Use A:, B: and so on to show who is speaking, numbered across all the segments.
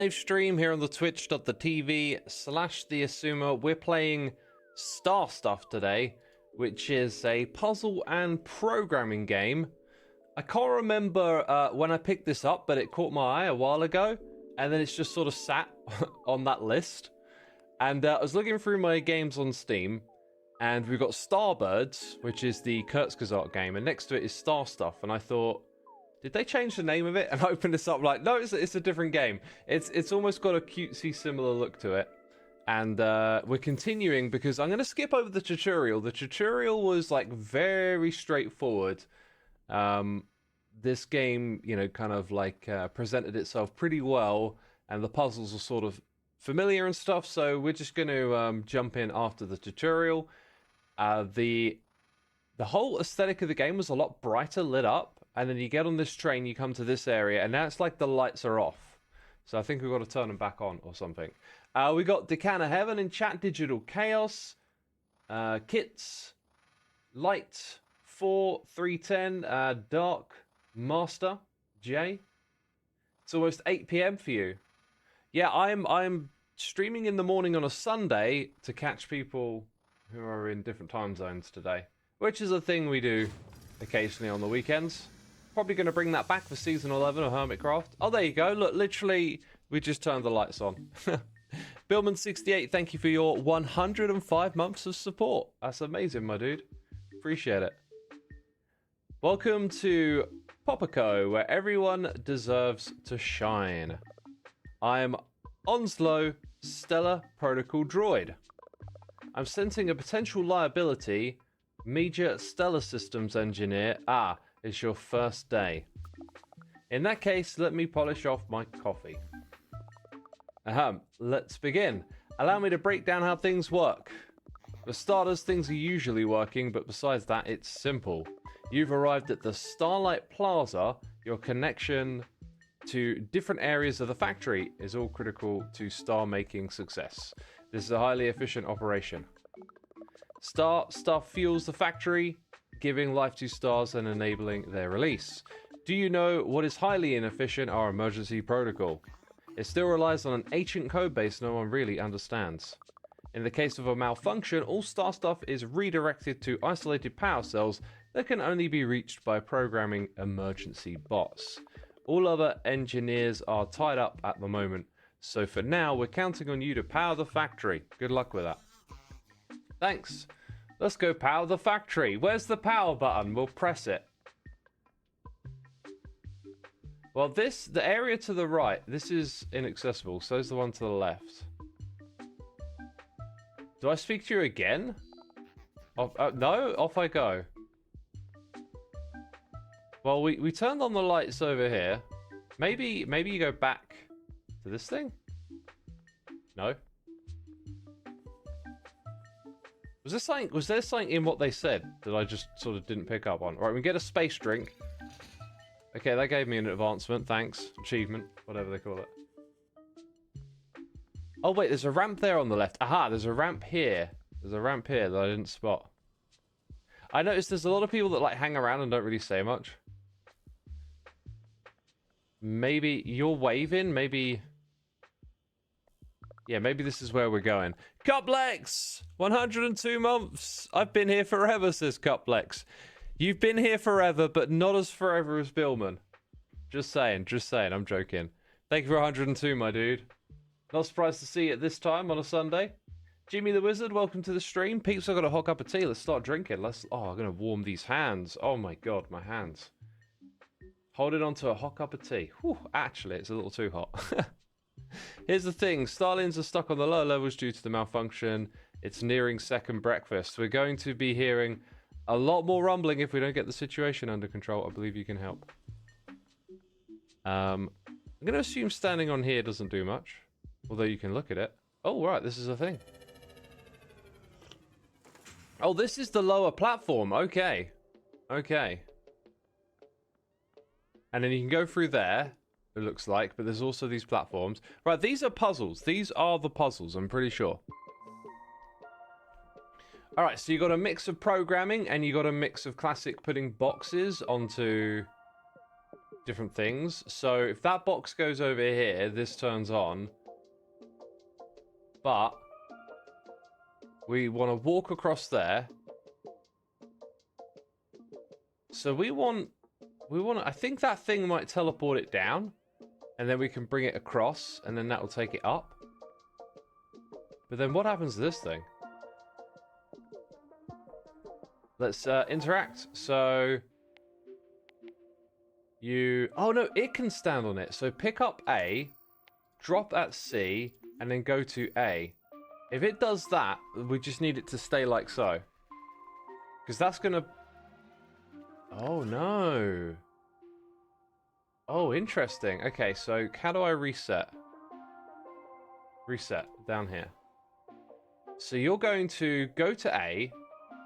A: Live stream here on the twitch.tv/the Xisuma. We're playing Starstuff today, which is a puzzle and programming game. I can't remember when I picked this up, but it caught my eye a while ago, and then it's just sort of sat on that list. And I was looking through my games on Steam, and we've got Starbirds, which is the Kurzgesagt game, and next to it is Starstuff, and I thought, did they change the name of it? And I opened this up like, no, it's a different game. It's almost got a cutesy similar look to it. And we're continuing because I'm going to skip over the tutorial. The tutorial was like very straightforward. This game, you know, kind of like presented itself pretty well. And the puzzles are sort of familiar and stuff. So we're just going to jump in after the tutorial. The whole aesthetic of the game was a lot brighter lit up. And then you get on this train, you come to this area, and now it's like the lights are off. So I think we've got to turn them back on or something. We got Decana Heaven in chat, Digital Chaos, Kits, Light, 4310, Dark, Master, Jay. It's almost 8 p.m. for you. Yeah, I'm streaming in the morning on a Sunday to catch people who are in different time zones today, which is a thing we do occasionally on the weekends. Probably going to bring that back for Season 11 of Hermitcraft. Oh, there you go. Look, literally, we just turned the lights on. Billman68, thank you for your 105 months of support. That's amazing, my dude. Appreciate it. Welcome to Popico, where everyone deserves to shine. I'm Onslow, Stellar Protocol Droid. I'm sensing a potential liability. Major Stellar Systems Engineer. It's your first day. In that case, let me polish off my coffee. Let's begin. Allow me to break down how things work. For starters, things are usually working, but besides that, it's simple. You've arrived at the Starlight Plaza. Your connection to different areas of the factory is all critical to star-making success. This is a highly efficient operation. Starstuff fuels the factory, giving life to stars and enabling their release. Do you know what is highly inefficient? Our emergency protocol. It still relies on an ancient code base no one really understands. In the case of a malfunction, all Starstuff is redirected to isolated power cells that can only be reached by programming emergency bots. All other engineers are tied up at the moment, so for now we're counting on you to power the factory. Good luck with that. Thanks. Let's go power the factory. Where's the power button? We'll press it. Well, the area to the right, this is inaccessible. So is the one to the left. Do I speak to you again? No, off I go. Well, we turned on the lights over here. Maybe you go back to this thing? No. Was there something in what they said that I just sort of didn't pick up on? Right, we get a space drink. Okay, that gave me an advancement, thanks. Achievement, whatever they call it. Oh wait, there's a ramp there on the left. Aha, there's a ramp here. There's a ramp here that I didn't spot. I noticed there's a lot of people that like hang around and don't really say much. Maybe you're waving, maybe... Yeah, maybe this is where we're going. Cuplex! 102 months! I've been here forever, says Cuplex. You've been here forever, but not as forever as Billman. Just saying, I'm joking. Thank you for 102, my dude. Not surprised to see you at this time on a Sunday. Jimmy the Wizard, welcome to the stream. Peeps, I've got a hot cup of tea. Let's start drinking. Oh, I'm going to warm these hands. Oh my god, my hands. Holding on to a hot cup of tea. Whew, actually, it's a little too hot. Here's the thing, Starlings are stuck on the lower levels due to the malfunction. It's nearing second breakfast. We're going to be hearing a lot more rumbling if we don't get the situation under control. I believe you can help. I'm going to assume standing on here doesn't do much. Although you can look at it. Oh, right, this is a thing. Oh, this is the lower platform. Okay. Okay. And then you can go through there. It looks like, but there's also these platforms. Right, these are puzzles. These are the puzzles, I'm pretty sure. Alright, so you got a mix of programming and you got a mix of classic putting boxes onto different things. So if that box goes over here, this turns on. But we want to walk across there. So we want, I think that thing might teleport it down. And then we can bring it across, and then that will take it up. But then what happens to this thing? Let's interact. So you... Oh, no, it can stand on it. So pick up A, drop at C, and then go to A. If it does that, we just need it to stay like so. Because that's going to... Oh, no. Oh, interesting. Okay, so how do I reset? Reset, down here. So you're going to go to A,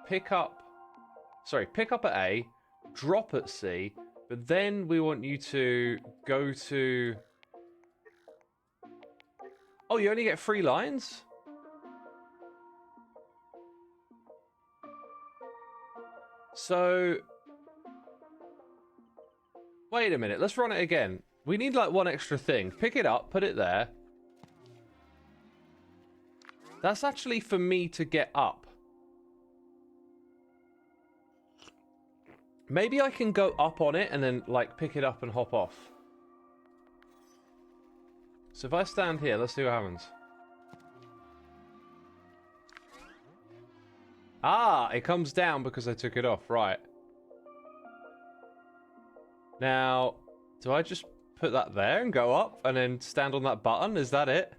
A: pick up at A, drop at C, but then we want you to go to... Oh, you only get 3 lines? So... Wait a minute, let's run it again. We need like one extra thing. Pick it up, put it there. That's actually for me to get up. Maybe I can go up on it and then like pick it up and hop off. So if I stand here, let's see what happens. Ah, it comes down because I took it off, right. Now, do I just put that there and go up and then stand on that button? Is that it?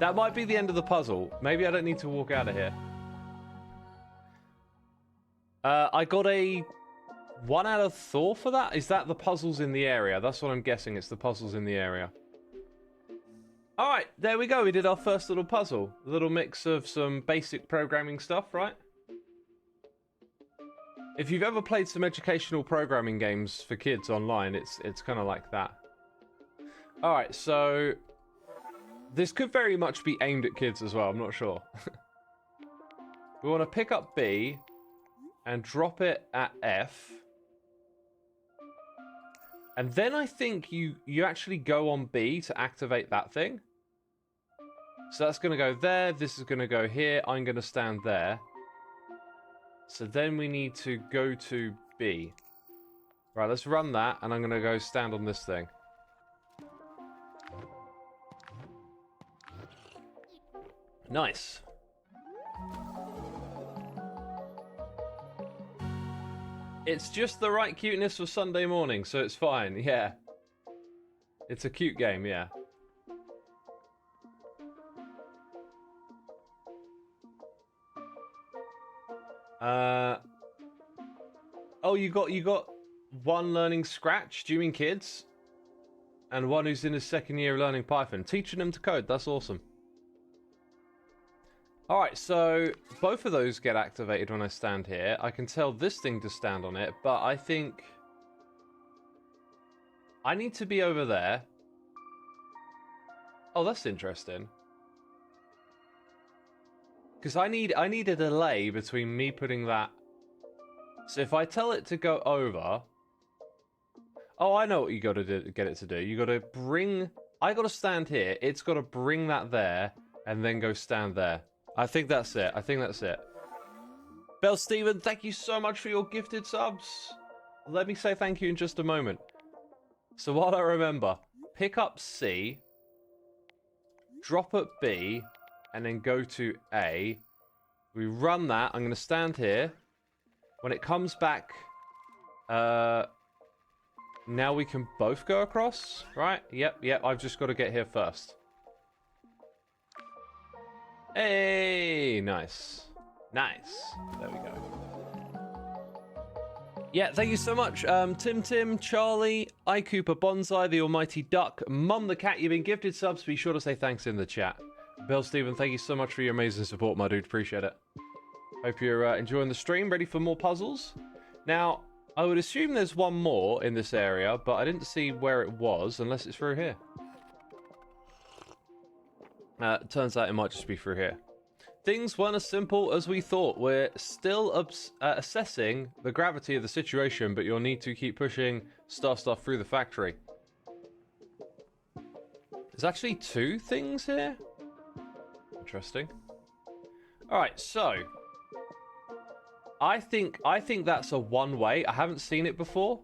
A: That might be the end of the puzzle. Maybe I don't need to walk out of here. I got a 1 out of 4 for that? Is that the puzzles in the area? That's what I'm guessing. It's the puzzles in the area. Alright, there we go. We did our first little puzzle. A little mix of some basic programming stuff, right? If you've ever played some educational programming games for kids online, it's kind of like that. Alright, so... This could very much be aimed at kids as well, I'm not sure. We want to pick up B and drop it at F. And then I think you actually go on B to activate that thing. So that's going to go there, this is going to go here, I'm going to stand there. So then we need to go to B. Right, let's run that, and I'm going to go stand on this thing. Nice. It's just the right cuteness for Sunday morning, so it's fine, yeah. It's a cute game, yeah. Oh, you got one learning Scratch? Do you mean kids? And one who's in his 2nd year of learning Python. Teaching them to code, that's awesome. Alright, so both of those get activated when I stand here. I can tell this thing to stand on it, but I think I need to be over there. Oh, that's interesting. Because I need a delay between me putting that... So if I tell it to go over... Oh, I know what you got to do, get it to do. You got to bring... I got to stand here. It's got to bring that there and then go stand there. I think that's it. I think that's it. Bell Steven, thank you so much for your gifted subs. Let me say thank you in just a moment. So while I remember, pick up C, drop at B, and then go to A. We run that. I'm going to stand here. When it comes back, now we can both go across, right? Yep, I've just got to get here first. Hey, nice. Nice. There we go. Yeah, thank you so much. Tim, Charlie, iCooper Bonsai, the Almighty Duck, Mum the Cat, you've been gifted subs. Be sure to say thanks in the chat. Bill Steven, thank you so much for your amazing support, my dude. Appreciate it. Hope you're enjoying the stream. Ready for more puzzles? Now, I would assume there's one more in this area, but I didn't see where it was, unless it's through here. Turns out it might just be through here. things weren't as simple as we thought. We're still assessing the gravity of the situation, but you'll need to keep pushing Starstuff through the factory. There's actually 2 things here. Interesting. Alright, so I think that's a one-way. I haven't seen it before.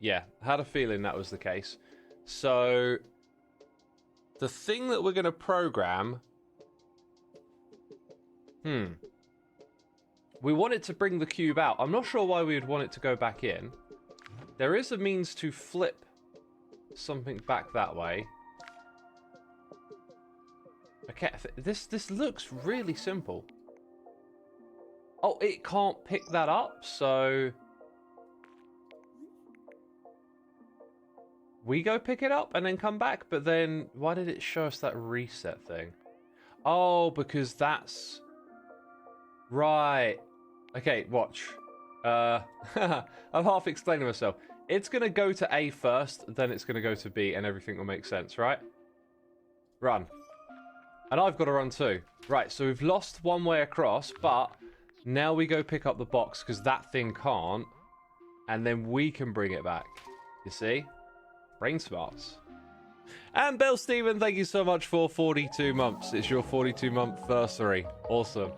A: Yeah, I had a feeling that was the case. So the thing that we're going to program... We want it to bring the cube out. I'm not sure why we would want it to go back in. There is a means to flip something back that way. Okay, this looks really simple. Oh, it can't pick that up, so... We go pick it up and then come back, but then why did it show us that reset thing? Oh, because that's... Right. Okay, watch. I'm half explaining myself. It's going to go to A first, then it's going to go to B, and everything will make sense, right? Run. And I've got to run too. Right, so we've lost one way across, but now we go pick up the box because that thing can't, and then we can bring it back. You see? Brain smarts. And Bill Steven, thank you so much for 42 months. It's your 42-month anniversary. Awesome.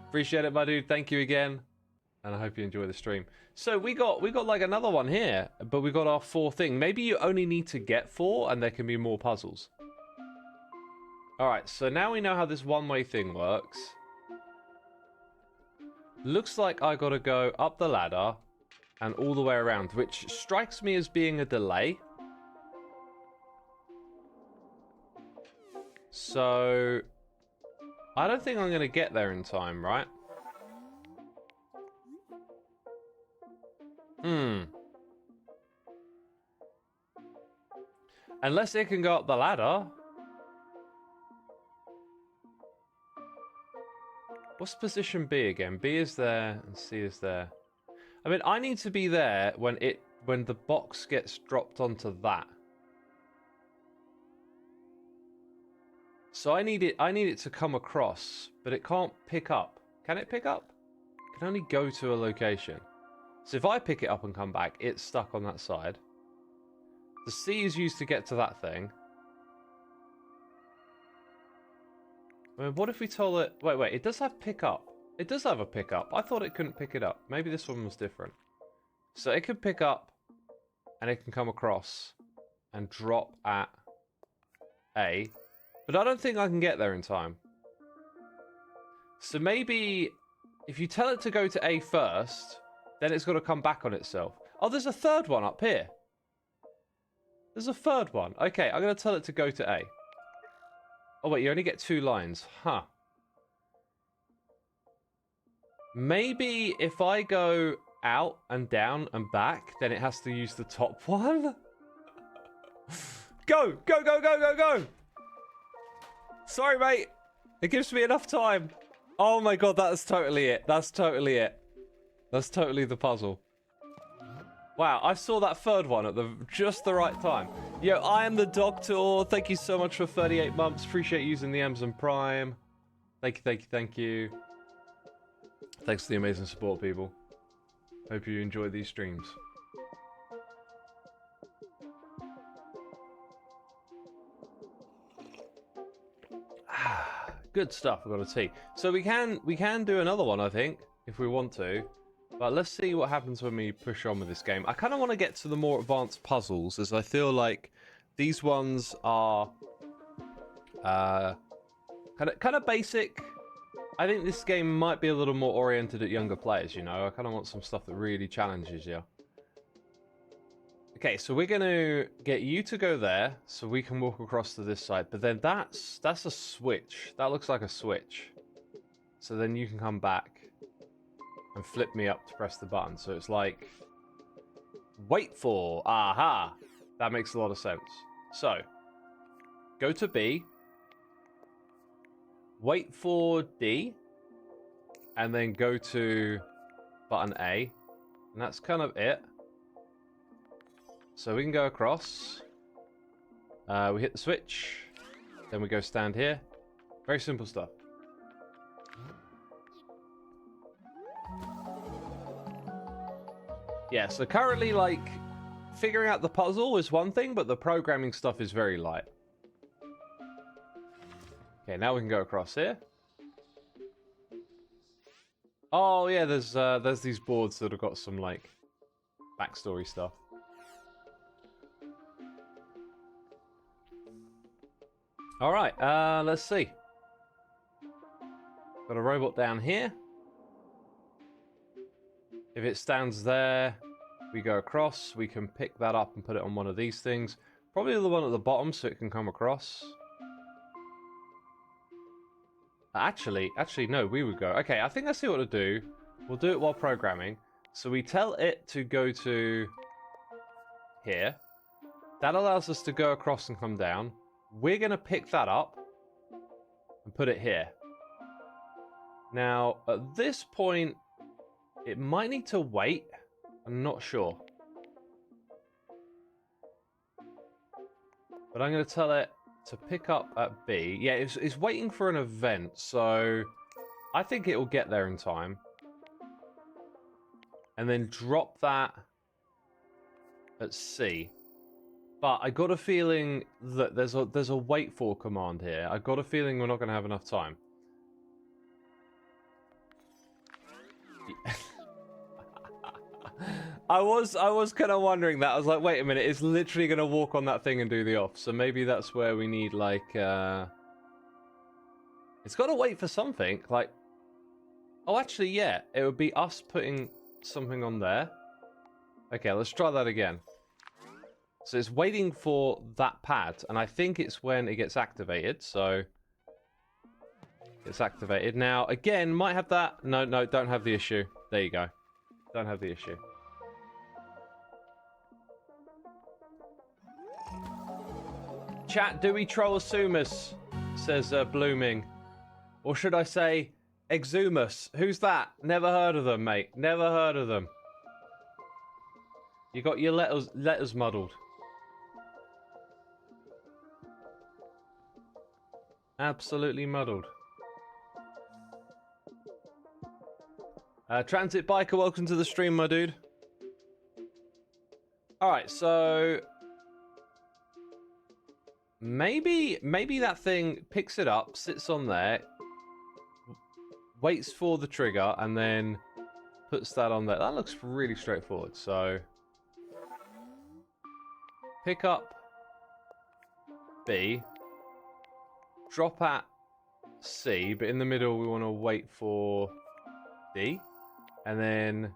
A: Appreciate it, my dude. Thank you again. And I hope you enjoy the stream. So we got like another one here, but we got our 4 thing. Maybe you only need to get 4 and there can be more puzzles. Alright, so now we know how this one-way thing works. Looks like I gotta go up the ladder and all the way around, which strikes me as being a delay. So I don't think I'm gonna get there in time, right? Unless it can go up the ladder. What's position B again? B is there and C is there. I mean, I need to be there when the box gets dropped onto that. So I need it to come across, but it can't pick up. Can it pick up? It can only go to a location. So if I pick it up and come back, it's stuck on that side. The C is used to get to that thing. I mean, what if we told it... Wait, it does have pick up. It does have a pick up. I thought it couldn't pick it up. Maybe this one was different. So it can pick up, and it can come across and drop at A. But I don't think I can get there in time. So maybe if you tell it to go to A first, then it's got to come back on itself. Oh, there's a third one up here. There's a third one. Okay, I'm going to tell it to go to A. Oh, wait, you only get 2 lines. Huh. Maybe if I go out and down and back, then it has to use the top one? Go! Go, go, go, go, go! Sorry, mate. It gives me enough time. Oh my god, that's totally it. That's totally it. That's totally the puzzle. Wow, I saw that third one at just the right time. Yo, I am the Doctor. Thank you so much for 38 months. Appreciate using the Amazon Prime. Thank you, thank you, thank you. Thanks for the amazing support, people. Hope you enjoy these streams. Good stuff, I've got a tea. So we can do another one, I think, if we want to. But let's see what happens when we push on with this game. I kind of want to get to the more advanced puzzles, as I feel like these ones are kind of basic. I think this game might be a little more oriented at younger players, you know? I kind of want some stuff that really challenges you. Okay, so we're going to get you to go there, so we can walk across to this side. But then that's a switch. That looks like a switch. So then you can come back and flip me up to press the button. So it's like, wait for, aha. That makes a lot of sense. So, go to B. Wait for D. And then go to button A. And that's kind of it. So we can go across. We hit the switch. Then we go stand here. Very simple stuff. Yeah, so currently, like, figuring out the puzzle is one thing, but the programming stuff is very light. Okay, now we can go across here. Oh yeah, there's these boards that have got some like backstory stuff. All right, let's see. Got a robot down here. If it stands there, we go across. We can pick that up and put it on one of these things. Probably the one at the bottom so it can come across. Actually, no, we would go. Okay, I think I see what to do. We'll do it while programming. So we tell it to go to here. That allows us to go across and come down. We're going to pick that up and put it here. Now, at this point, it might need to wait. I'm not sure. But I'm going to tell it to pick up at B. Yeah, it's waiting for an event, so I think it will get there in time. And then drop that at C. But I got a feeling that there's a wait for command here. I got a feeling we're not going to have enough time. I was kind of wondering that. I was like, wait a minute, it's literally going to walk on that thing and do the off. So maybe that's where we need, like, it's got to wait for something. Like, oh, actually, yeah, it would be us putting something on there. Okay, let's try that again. So it's waiting for that pad, and I think it's when it gets activated, so it's activated. Now, again, might have that. No, don't have the issue. There you go. Don't have the issue. Chat, do we troll Xisumas? Says Blooming. Or should I say Xisumas? Who's that? Never heard of them, mate. Never heard of them. You got your letters muddled. Absolutely muddled. Transit Biker, welcome to the stream, my dude. Alright, so maybe that thing picks it up, sits on there, waits for the trigger, and then puts that on there. That looks really straightforward. So pick up B, drop at C, but in the middle we want to wait for D, and then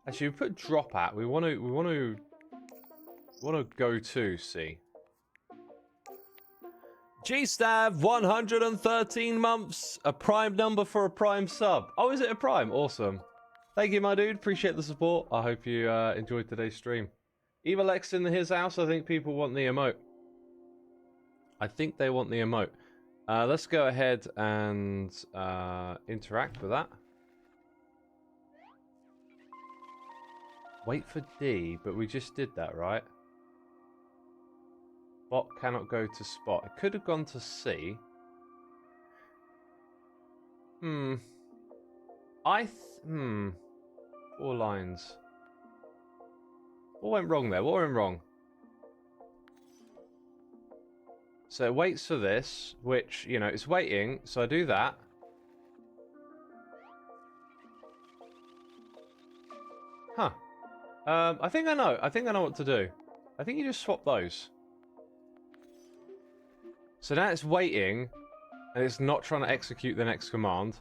A: actually we put drop at. We want to go to C. G-Stav, 113 months, a prime number for a prime sub. Oh, is it a prime? Awesome. Thank you, my dude. Appreciate the support. I hope you enjoyed today's stream. Evil X in his house. I think people want the emote. I think they want the emote. Let's go ahead and interact with that. Wait for D, but we just did that, right? Bot cannot go to spot. It could have gone to C. 4 lines. What went wrong there? What went wrong? So it waits for this, which, you know, it's waiting. So I do that. Huh. I think I know. I think I know what to do. I think you just swap those. So now it's waiting, and it's not trying to execute the next command.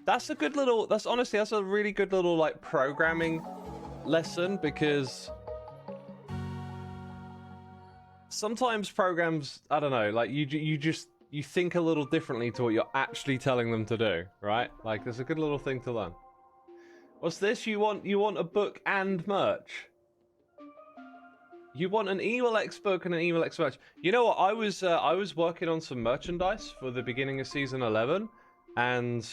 A: That's a good little... That's honestly, that's a really good little, like, programming lesson, because sometimes programs, I don't know, like, you think a little differently to what you're actually telling them to do, right? Like, there's a good little thing to learn. What's this? You want a book and merch? You want an Evil X book and an Evil X merch. You know what? I was working on some merchandise for the beginning of Season 11, and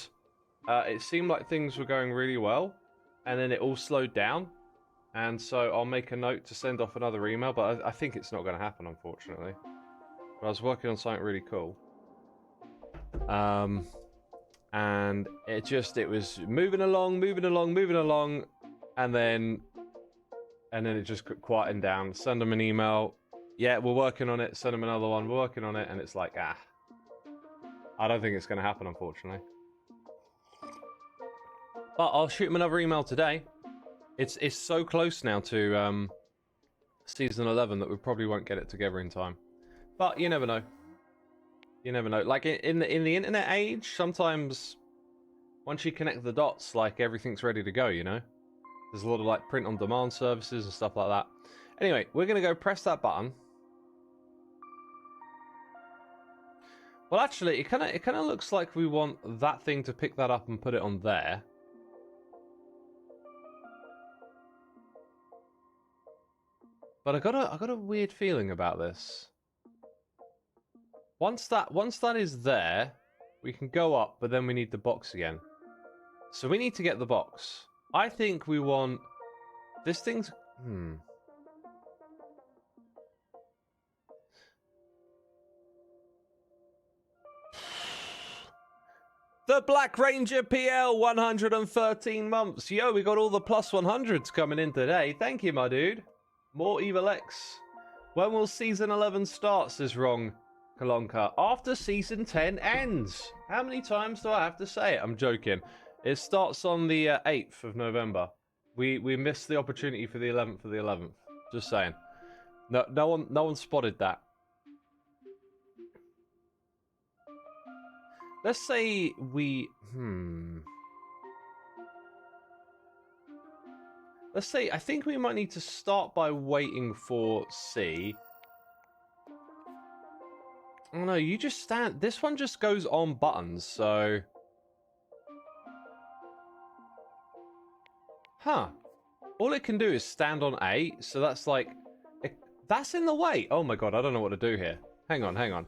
A: it seemed like things were going really well, and then it all slowed down. And so I'll make a note to send off another email, but I think it's not going to happen, unfortunately. But I was working on something really cool. And it was moving along, and then it just quieting down. Send them an email. Yeah, we're working on it. Send them another one. We're working on it, and it's like, I don't think it's going to happen, unfortunately. But I'll shoot them another email today. It's so close now to season 11 that we probably won't get it together in time. But you never know. You never know. Like in the internet age, sometimes once you connect the dots, like everything's ready to go, you know? There's a lot of like print on demand services and stuff like that. Anyway, we're going to go press that button. Well, actually, it kind of looks like we want that thing to pick that up and put it on there. But I got a weird feeling about this. Once that is there, we can go up, but then we need the box again. So we need to get the box. I think we want this thing's The Black Ranger PL 113 months. Yo, we got all the plus 100s coming in today. Thank you, my dude. More Evil X. When will season 11 start, says Wrong Kalonka? After season 10 ends. How many times do I have to say it? I'm joking. It starts on the 8th of November. We missed the opportunity for the 11th of the 11th. Just saying. No one spotted that. Let's say we... Let's say, I think we might need to start by waiting for C. Oh no, you just stand... This one just goes on buttons, so... Huh. All it can do is stand on A, so that's like... That's in the way! Oh my god, I don't know what to do here. Hang on.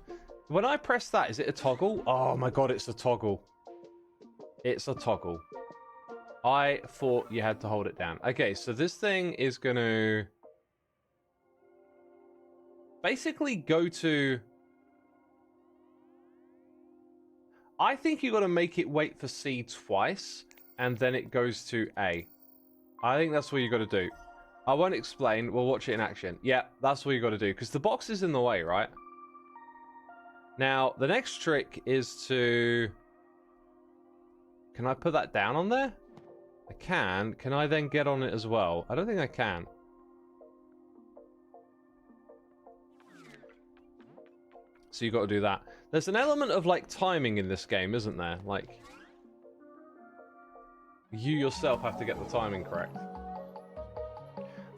A: When I press that, is it a toggle? Oh my god, it's a toggle. It's a toggle. I thought you had to hold it down. Okay, so this thing is going to... basically go to... I think you got to make it wait for C twice, and then it goes to A. I think that's what you got to do. I won't explain. We'll watch it in action. Yeah, that's what you got to do, because the box is in the way, right? Now, the next trick is to... Can I put that down on there? I can. Can I then get on it as well? I don't think I can. So you got to do that. There's an element of, like, timing in this game, isn't there? Like, you yourself have to get the timing correct.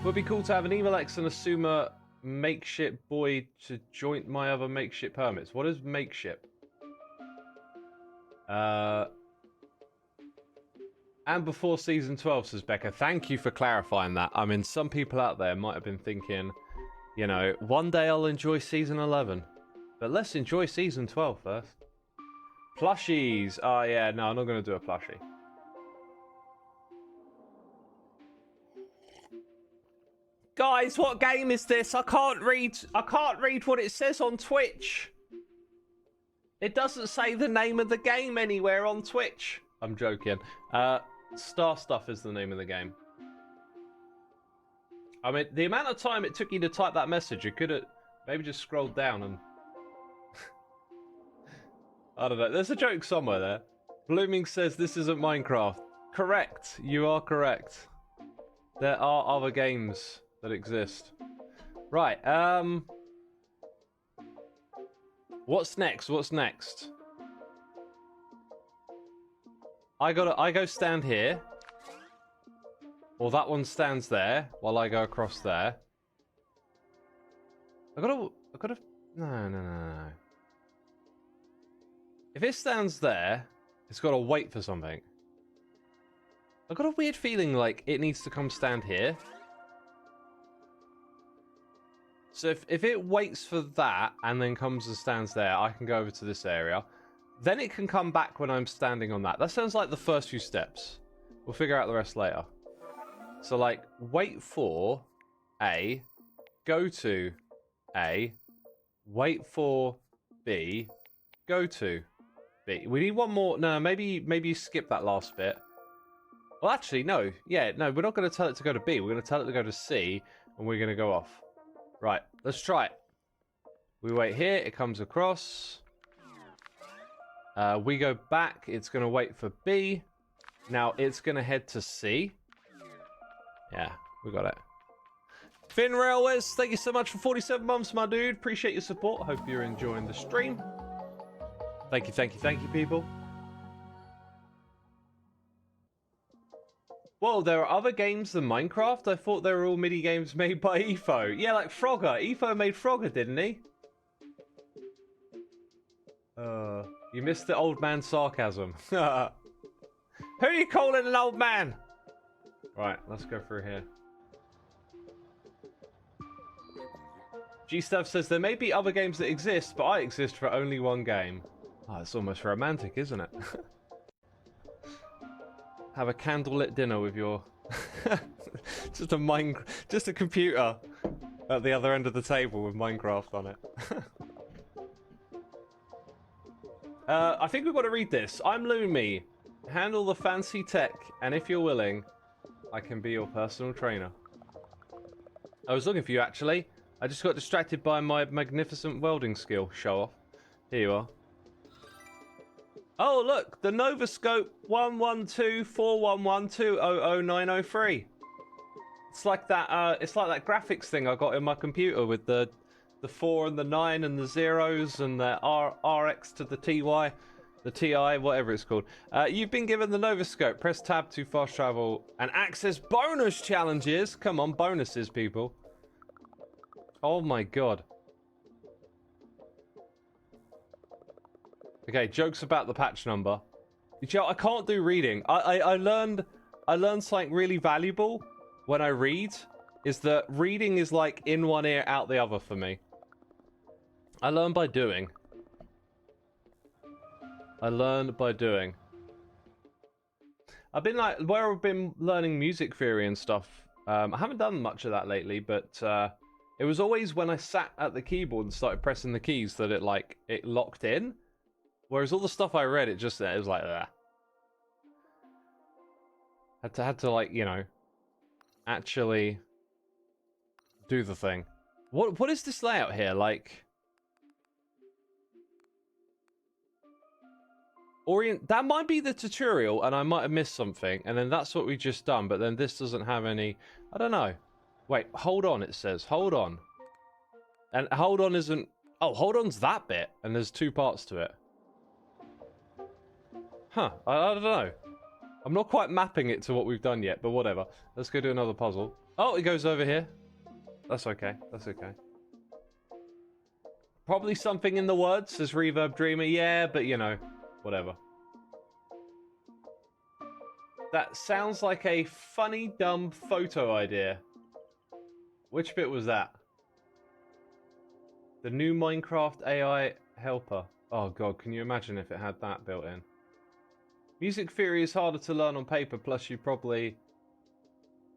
A: Would be cool to have an Evil X and a Xisuma makeshift boy to join my other makeshift permits. What is makeshift? And before season 12, says Becca. Thank you for clarifying that. I mean, some people out there might have been thinking, you know, one day I'll enjoy season 11. But let's enjoy season 12 first. Plushies. Oh, yeah, no, I'm not going to do a plushie. Guys, what game is this? I can't read what it says on Twitch. It doesn't say the name of the game anywhere on Twitch. I'm joking. Starstuff is the name of the game. I mean, the amount of time it took you to type that message, you could have maybe just scrolled down and... I don't know. There's a joke somewhere there. Blooming says this isn't Minecraft. Correct. You are correct. There are other games that exist. Right, what's next? I go stand here. Or that one stands there while I go across there. I gotta no. If it stands there, it's gotta wait for something. I've got a weird feeling like it needs to come stand here. So if it waits for that and then comes and stands there, I can go over to this area. Then it can come back when I'm standing on that. That sounds like the first few steps. We'll figure out the rest later. So, like, wait for A, go to A, wait for B, go to B. We need one more. No, maybe skip that last bit. Well, actually, no. Yeah, no, we're not going to tell it to go to B. We're going to tell it to go to C, and we're going to go off. Right, let's try it. We wait here. It comes across. We go back. It's going to wait for B. Now, it's going to head to C. Yeah, we got it. Finn Railways, thank you so much for 47 months, my dude. Appreciate your support. Hope you're enjoying the stream. Thank you, people. Whoa, there are other games than Minecraft? I thought they were all MIDI games made by Efo. Yeah, like Frogger. Efo made Frogger, didn't he? You missed the old man sarcasm. Who are you calling an old man? Right, let's go through here. G-Stuff says there may be other games that exist, but I exist for only one game. Oh, it's almost romantic, isn't it? Have a candlelit dinner with your just a computer at the other end of the table with Minecraft on it. I think we've got to read this. I'm Lumi. Handle the fancy tech, and if you're willing, I can be your personal trainer. I was looking for you, actually. I just got distracted by my magnificent welding skill. Show off. Here you are. Oh, look, the Novascope 1124112000903. It's like that. It's like that graphics thing I got in my computer with the 4 and the 9 and the zeros and the RX to the TY, the TI, whatever it's called. You've been given the Novascope. Press tab to fast travel and access bonus challenges. Come on, bonuses, people. Oh my god. Okay, jokes about the patch number. Joe, I can't do reading. I learned something really valuable when I read, is that reading is like in one ear, out the other for me. I learn by doing. I've been like, where I've been learning music theory and stuff, I haven't done much of that lately, but it was always when I sat at the keyboard and started pressing the keys that it locked in. Whereas all the stuff I read, it was like that. Had to like, you know, actually do the thing. What is this layout here? Like that might be the tutorial and I might have missed something, and then that's what we just done, but then this doesn't have any, I don't know. Wait, hold on, it says. Hold on. And hold on isn't, oh, hold on's that bit, and there's 2 parts to it. Huh, I don't know. I'm not quite mapping it to what we've done yet, but whatever. Let's go do another puzzle. Oh, it goes over here. That's okay, that's okay. Probably something in the words, says Reverb Dreamer. Yeah, but you know, whatever. That sounds like a funny, dumb photo idea. Which bit was that? The new Minecraft AI helper. Oh god, can you imagine if it had that built in? Music theory is harder to learn on paper, plus you probably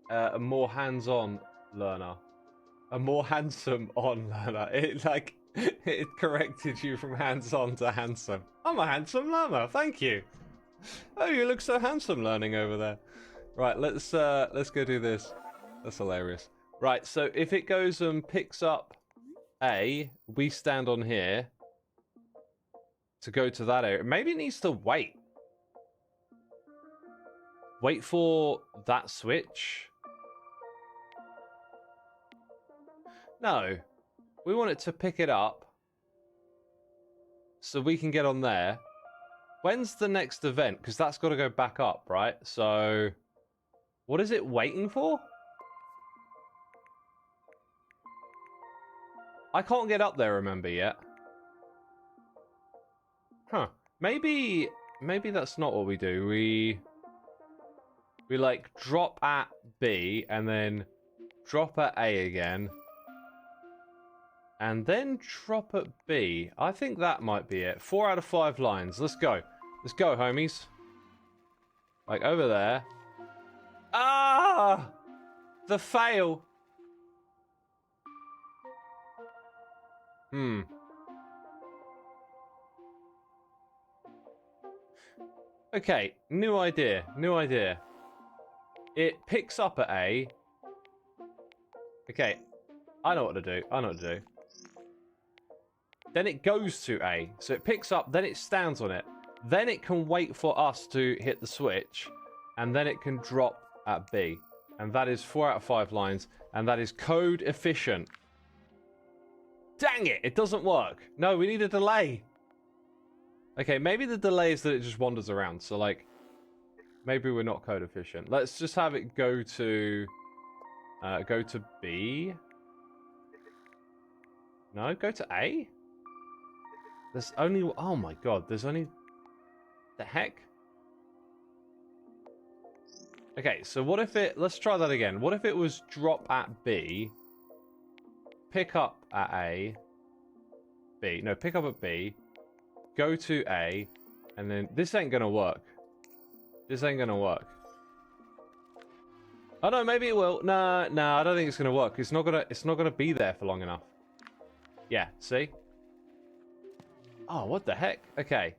A: a more hands-on learner. A more handsome-on learner. It corrected you from hands-on to handsome. I'm a handsome learner, thank you. Oh, you look so handsome learning over there. Right, let's go do this. That's hilarious. Right, so if it goes and picks up A, we stand on here to go to that area. Maybe it needs to wait. Wait for that switch. No. We want it to pick it up so we can get on there. When's the next event? Because that's got to go back up, right? So what is it waiting for? I can't get up there, remember, yet. Huh. Maybe that's not what we do. We like drop at B and then drop at A again. And then drop at B. I think that might be it. 4 out of 5 lines. Let's go. Let's go, homies. Like over there. Ah! The fail. Okay, new idea. New idea. It picks up at A. Okay, I know what to do. I know what to do. Then it goes to A. So it picks up, then it stands on it. Then it can wait for us to hit the switch. And then it can drop at B. And that is 4 out of 5 lines. And that is code efficient. Dang it! It doesn't work. No, we need a delay. Okay, maybe the delay is that it just wanders around. So, like, maybe we're not code efficient. Let's just have it go to B. No, go to A? There's only... Oh my god, there's only... The heck? Okay, so what if it... Let's try that again. What if it was drop at B, pick up at A, B. No, pick up at B, go to A, and then... This ain't gonna work. This ain't gonna work. Oh no, maybe it will. No, I don't think it's gonna work. It's not gonna be there for long enough. Yeah, see? Oh, what the heck? Okay.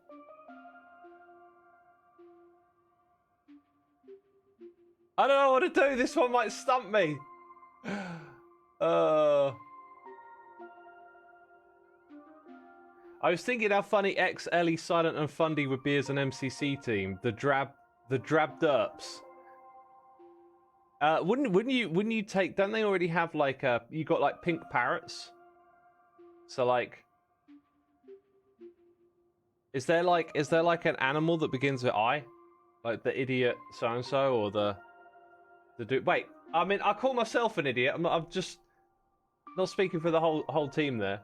A: I don't know what to do. This one might stump me. I was thinking how funny X, Ellie, Silent, and Fundy would be as an MCC team. The drab derps. Wouldn't you take? Don't they already have like you got like pink parrots? So like, is there like an animal that begins with I, like the idiot so and so or the dude? Wait, I mean I call myself an idiot. I'm just not speaking for the whole team there.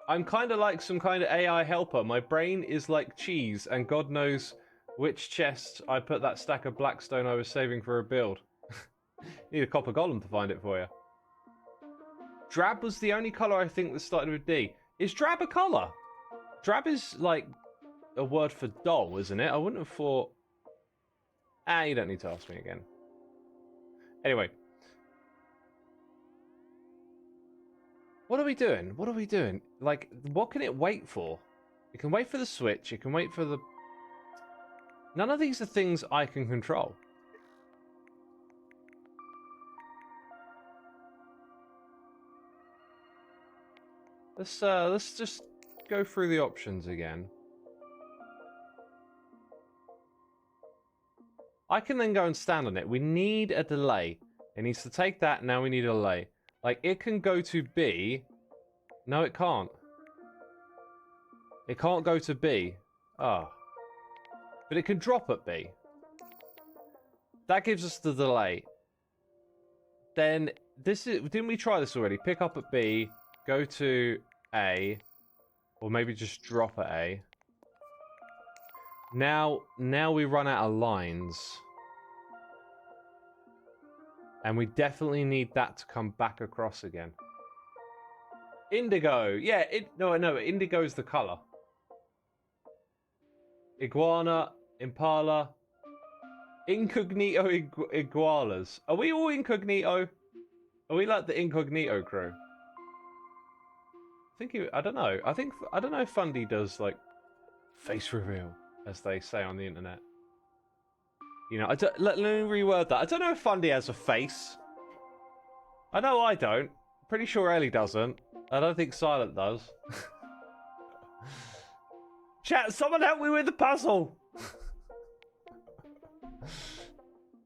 A: I'm kind of like some kind of AI helper. My brain is like cheese, and God knows which chest I put that stack of blackstone I was saving for a build. Need a copper golem to find it for you. Drab was the only colour I think that started with D. Is drab a colour? Drab is like a word for dull, isn't it? I wouldn't have thought... Ah, you don't need to ask me again. Anyway. What are we doing? What are we doing? Like, what can it wait for? It can wait for the switch. It can wait for the... None of these are things I can control. Let's just go through the options again. I can then go and stand on it. We need a delay. It needs to take that. Now we need a delay. Like, it can go to B. No, it can't. It can't go to B. Ah. But it can drop at B. That gives us the delay. Then, this is... Didn't we try this already? Pick up at B. Go to A. Or maybe just drop at A. Now we run out of lines. And we definitely need that to come back across again. Indigo. Yeah, no, indigo is the color. Iguana, impala, incognito igualas. Are we all incognito? Are we like the incognito crew? I don't know. I don't know if Fundy does like face reveal, as they say on the internet. You know, let me reword that. I don't know if Fundy has a face. I know I don't. Pretty sure Ellie doesn't. I don't think Silent does. Chat, someone help me with the puzzle!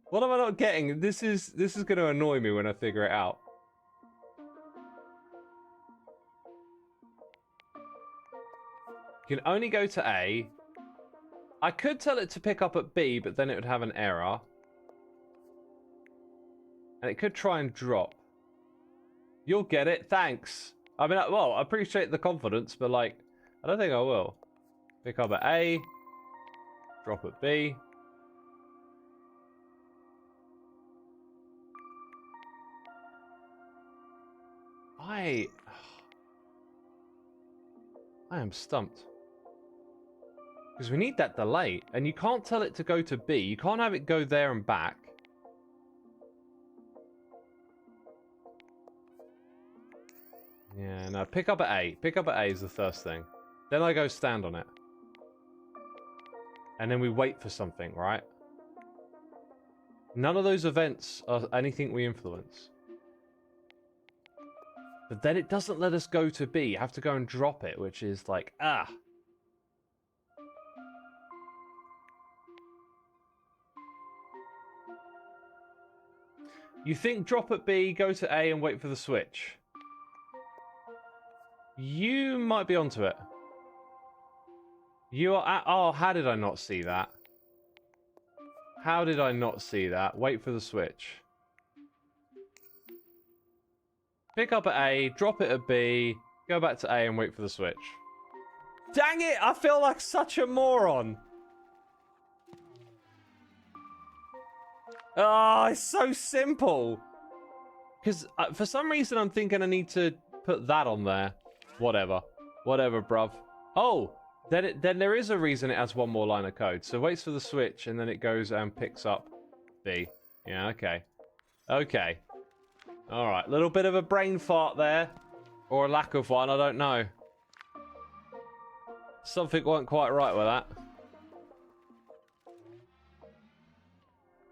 A: What am I not getting? This is going to annoy me when I figure it out. You can only go to A. I could tell it to pick up at B, but then it would have an error. And it could try and drop. You'll get it, thanks. I mean, well, I appreciate the confidence, but like, I don't think I will. Pick up at A. Drop at B. I am stumped. Because we need that delay. And you can't tell it to go to B. You can't have it go there and back. Yeah, no, pick up at A. Pick up at A is the first thing. Then I go stand on it. And then we wait for something, right? None of those events are anything we influence. But then it doesn't let us go to B. You have to go and drop it, which is like, ah. You think drop at B, go to A, and wait for the switch. You might be onto it. You are at... Oh, how did I not see that? How did I not see that? Wait for the switch. Pick up at A, drop it at B, go back to A and wait for the switch. Dang it! I feel like such a moron! Oh, it's so simple! Because for some reason I'm thinking I need to put that on there. Whatever. Whatever, bruv. Oh! Then there is a reason it has one more line of code. So it waits for the switch and then it goes and picks up B. Yeah, okay. Okay. Alright, little bit of a brain fart there. Or a lack of one, I don't know. Something wasn't quite right with that.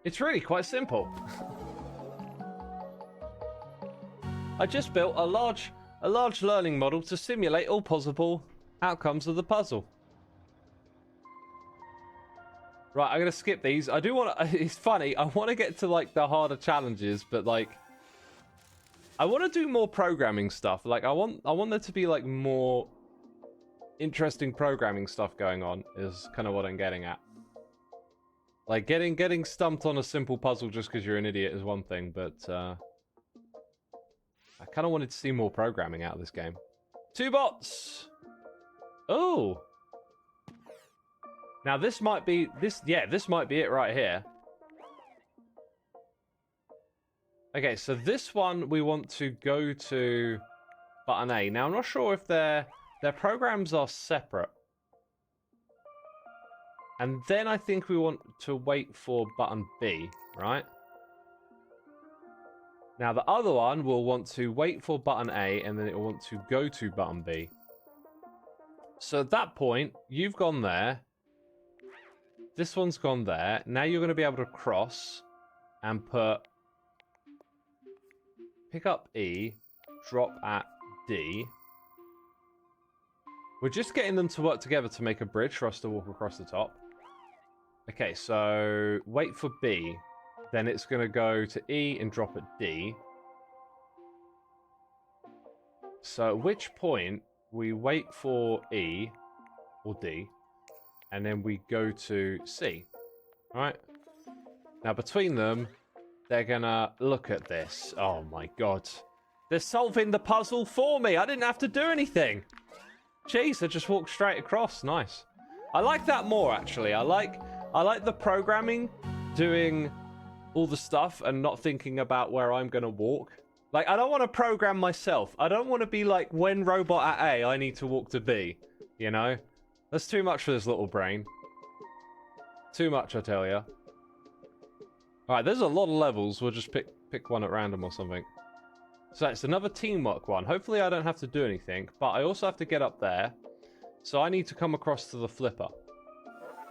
A: It's really quite simple. I just built a large learning model to simulate all possible outcomes of the puzzle. Right, I'm gonna skip these. I do want to... It's funny, I want to get to, like, the harder challenges, but, like... I want to do more programming stuff. Like, I want there to be, like, more interesting programming stuff going on, is kind of what I'm getting at. Like, getting stumped on a simple puzzle just because you're an idiot is one thing, but, I kind of wanted to see more programming out of this game. 2 bots! Oh! Now, this might be... this might be it right here. Okay, so this one we want to go to button A. Now, I'm not sure if their programs are separate. And then I think we want to wait for button B, right? Now, the other one will want to wait for button A, and then it will want to go to button B. So at that point, you've gone there. This one's gone there. Now you're going to be able to cross and put... Pick up E, drop at D. We're just getting them to work together to make a bridge for us to walk across the top. Okay, so wait for B. Then it's going to go to E and drop at D. So at which point we wait for E or D. And then we go to C. Alright? Now between them... They're gonna look at this. Oh my god. They're solving the puzzle for me. I didn't have to do anything. Jeez, I just walked straight across. Nice. I like that more, actually. I like the programming doing all the stuff and not thinking about where I'm gonna walk. Like, I don't want to program myself. I don't want to be like, when robot at A, I need to walk to B. You know? That's too much for this little brain. Too much, I tell ya. Alright, there's a lot of levels. We'll just pick one at random or something. So it's another teamwork one. Hopefully I don't have to do anything, but I also have to get up there. So I need to come across to the flipper.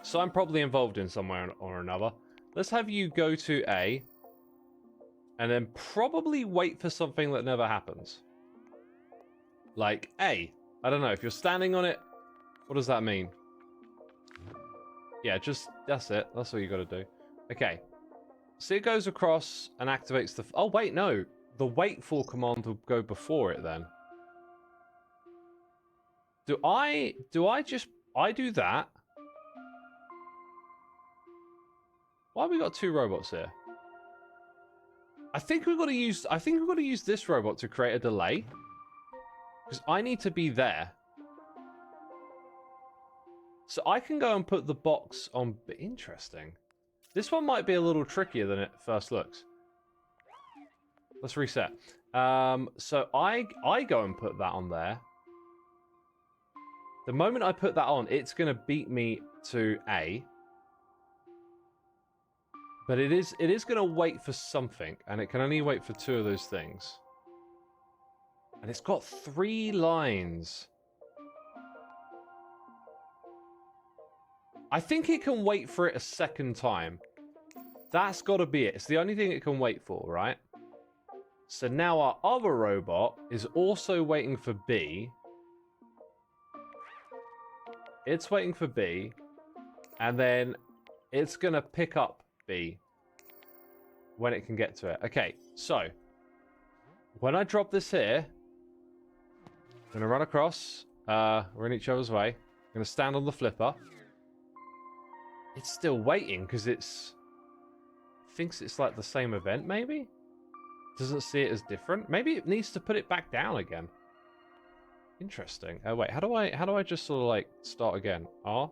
A: So I'm probably involved in somewhere or another. Let's have you go to A. And then probably wait for something that never happens. Like A. I don't know, if you're standing on it, what does that mean? Yeah, just, that's it. That's all you gotta do. Okay. So it goes across and activates the... Oh, wait, no. The wait for command will go before it, then. Do I just... I do that? Why have we got 2 robots here? I think we've got to use this robot to create a delay. Because I need to be there. So I can go and put the box on... Interesting. This one might be a little trickier than it first looks. Let's reset. So I go and put that on there. The moment I put that on, it's going to beat me to A. But it is going to wait for something, and it can only wait for 2 of those things. And it's got 3 lines. I think it can wait for it a second time. That's got to be it. It's the only thing it can wait for, right? So now our other robot is also waiting for B. It's waiting for B. And then it's going to pick up B when it can get to it. Okay, so when I drop this here, I'm going to run across. We're in each other's way. I'm going to stand on the flipper. It's still waiting because it's... thinks it's like the same event, maybe? Doesn't see it as different. Maybe it needs to put it back down again. Interesting. Oh, wait. How do I just sort of like start again? R?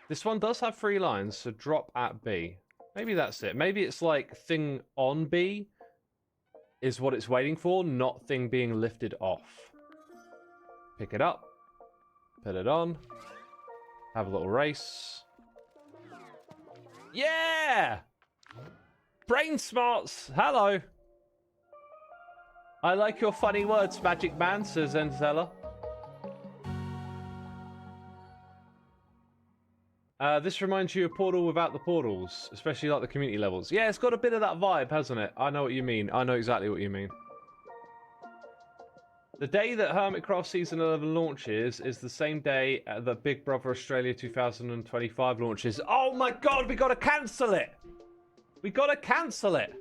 A: This one does have 3 lines, so drop at B. Maybe that's it. Maybe it's like thing on B is what it's waiting for, not thing being lifted off. Pick it up. Put it on. Have a little race. Yeah! Brain smarts! Hello! I like your funny words, Magic Man, says Enzella. This reminds you of Portal without the portals, especially like the community levels. Yeah, it's got a bit of that vibe, hasn't it? I know what you mean. I know exactly what you mean. The day that Hermitcraft Season 11 launches is the same day that Big Brother Australia 2025 launches. Oh my god, we gotta cancel it! We gotta cancel it!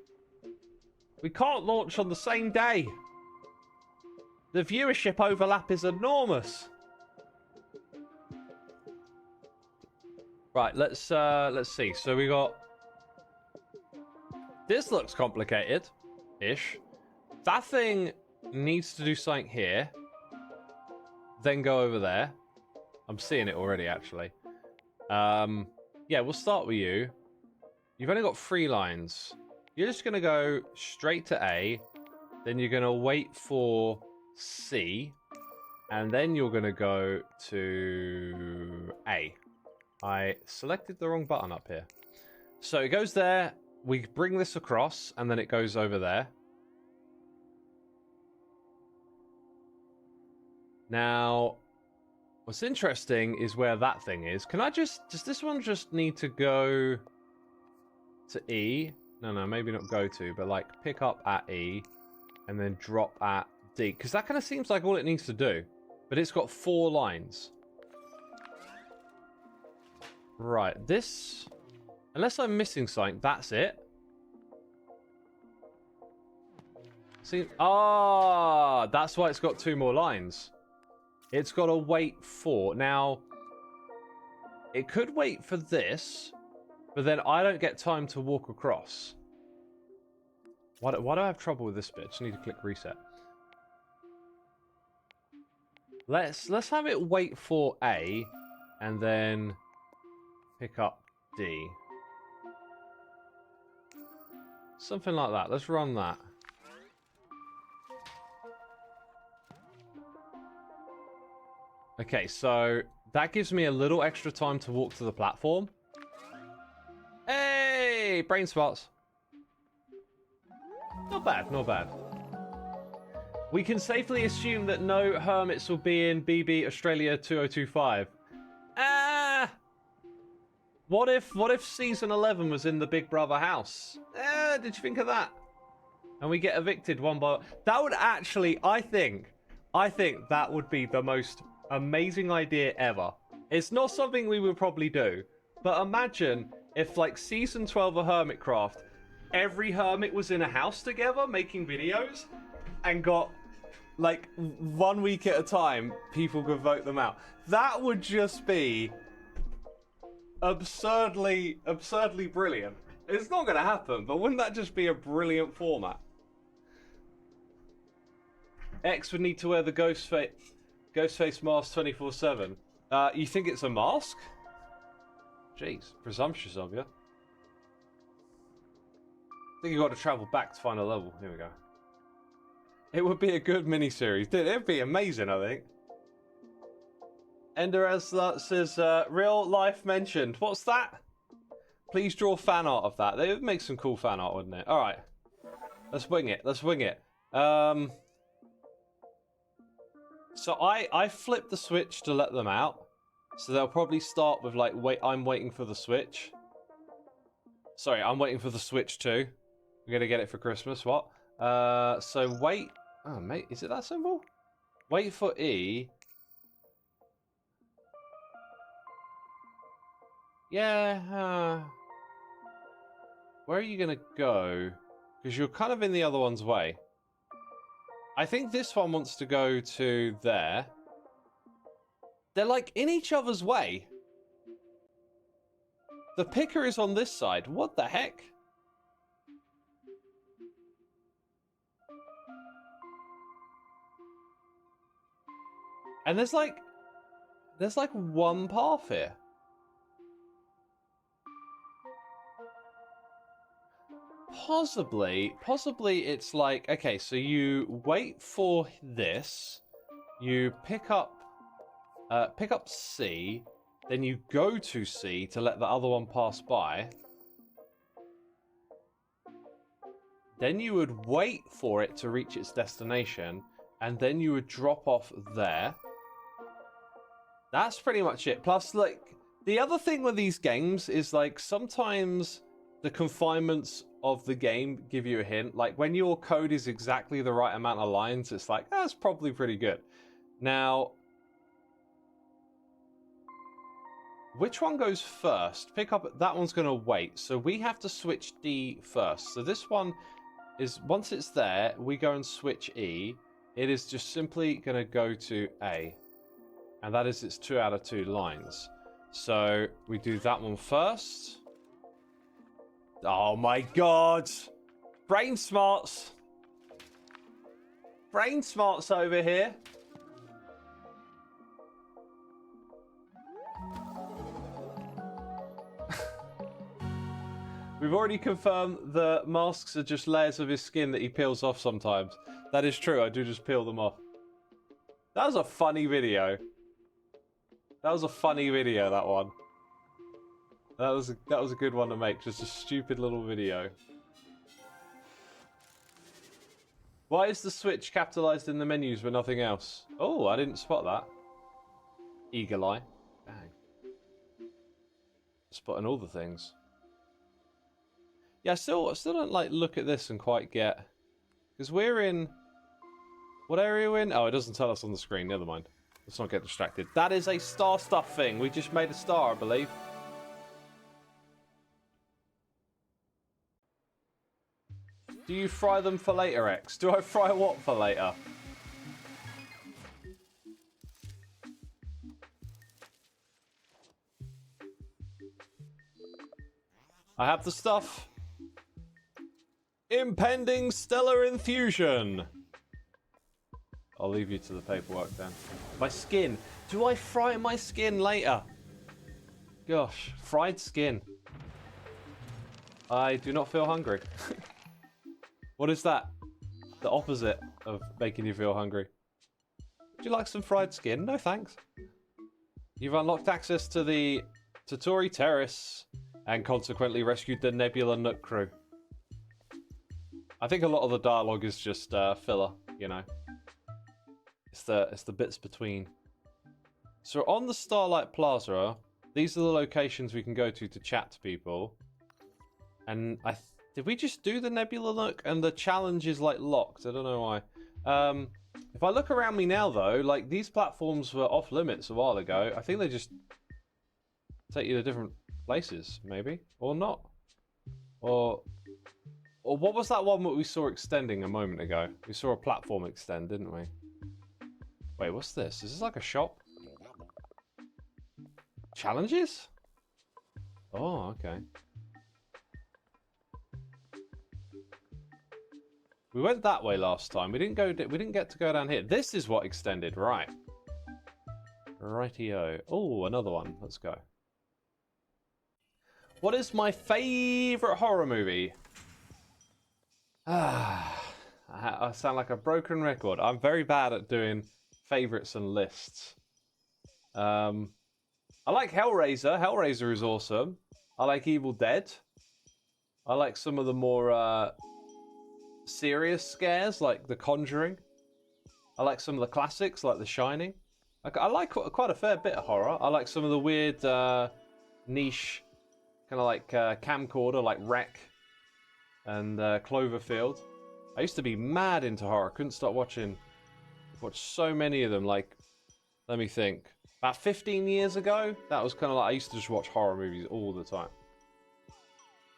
A: We can't launch on the same day. The viewership overlap is enormous. Right, let's see. So we got... This looks complicated-ish. That thing needs to do something here. Then go over there. I'm seeing it already, actually. Yeah, we'll start with you. You've only got 3 lines. You're just going to go straight to A. Then you're going to wait for C. And then you're going to go to A. I selected the wrong button up here. So it goes there. We bring this across. And then it goes over there. Now, what's interesting is where that thing is. Can I just... Does this one just need to go to E? No, maybe not go to, but like pick up at E and then drop at D. Because that kind of seems like all it needs to do. But it's got 4 lines. Right, this... Unless I'm missing something, that's it. See... Ah, that's why it's got 2 more lines. It's got to wait for... Now, it could wait for this, but then I don't get time to walk across. Why do I have trouble with this bit? Just need to click reset. Let's have it wait for A, and then pick up D. Something like that. Let's run that. Okay, so that gives me a little extra time to walk to the platform. Hey, brain spots. Not bad, not bad. We can safely assume that no hermits will be in BB Australia 2025. What if season 11 was in the Big Brother house? Did you think of that? And we get evicted one by one. That would actually, I think that would be the most amazing idea ever. It's not something we would probably do, but imagine if like season 12 of Hermitcraft, every hermit was in a house together making videos and got like 1 week at a time, people could vote them out. That would just be absurdly brilliant. It's not going to happen, but wouldn't that just be a brilliant format? X would need to wear the ghost face mask 24/7. You think it's a mask? Jeez, presumptuous of you. I think you got to travel back to find a level. Here we go. It would be a good mini-series. Dude, it'd be amazing, I think. Enderazla says, real life mentioned. What's that? Please draw fan art of that. They would make some cool fan art, wouldn't it? Alright. Let's wing it. Let's wing it. So I flipped the switch to let them out. So they'll probably start with like, wait, I'm waiting for the switch. Sorry, I'm waiting for the switch too. We're gonna get it for Christmas. What? So wait. Oh, mate, is it that simple? Wait for E. Yeah. Where are you gonna go? Because you're kind of in the other one's way. I think this one wants to go to there. They're like in each other's way. The picker is on this side. What the heck? And there's like one path here. Possibly it's like, okay, so you wait for this, you pick up C, then you go to C to let the other one pass by. Then you would wait for it to reach its destination, and then you would drop off there. That's pretty much it. Plus, like, the other thing with these games is, like, sometimes the confinements of the game give you a hint. Like, when your code is exactly the right amount of lines, it's like, that's probably pretty good. Now, which one goes first? Pick up, that one's going to wait. So we have to switch D first. So this one is, once it's there, we go and switch E. It is just simply going to go to A. And that is its 2 out of 2 lines. So we do that one first. Oh my god! Brain smarts! Brain smarts over here. We've already confirmed the masks are just layers of his skin that he peels off sometimes. That is true, I do just peel them off. That was a funny video. That was a funny video, that one. That was a good one to make, just a stupid little video. Why is the Switch capitalized in the menus but nothing else? Oh, I didn't spot that. Eagle eye. Bang. Spotting all the things. Yeah, I still don't like look at this and quite get, because we're in, what area are we in? Oh, it doesn't tell us on the screen. Never mind. Let's not get distracted. That is a Starstuff thing. We just made a star, I believe. Do you fry them for later, X? Do I fry what for later? I have the stuff. Impending stellar infusion. I'll leave you to the paperwork then. My skin. Do I fry my skin later? Gosh, fried skin. I do not feel hungry. What is that? The opposite of making you feel hungry. Would you like some fried skin? No thanks. You've unlocked access to the Tatori Terrace and consequently rescued the Nebula Nook crew. I think a lot of the dialogue is just filler, you know. It's the bits between. So on the Starlight Plaza, these are the locations we can go to chat to people. And did we just do the Nebula Nook? And the challenge is like locked. I don't know why. If I look around me now though, like these platforms were off limits a while ago. I think they just take you to different places, maybe, or not, or what was that one that we saw extending a moment ago? We saw a platform extend, didn't we? Wait, what's this? Is this like a shop? Challenges? Oh, okay. We went that way last time. We didn't get to go down here. This is what extended, right? Rightio. Oh, another one. Let's go. What is my favorite horror movie? I sound like a broken record. I'm very bad at doing favorites and lists. I like Hellraiser. Hellraiser is awesome. I like Evil Dead. I like some of the more serious scares, like The Conjuring. I like some of the classics, like The Shining. I like quite a fair bit of horror. I like some of the weird niche, kind of like camcorder, like Wreck and Cloverfield. I used to be mad into horror. I couldn't stop watching. Watched so many of them. Like, let me think. About 15 years ago, that was kind of like I used to just watch horror movies all the time.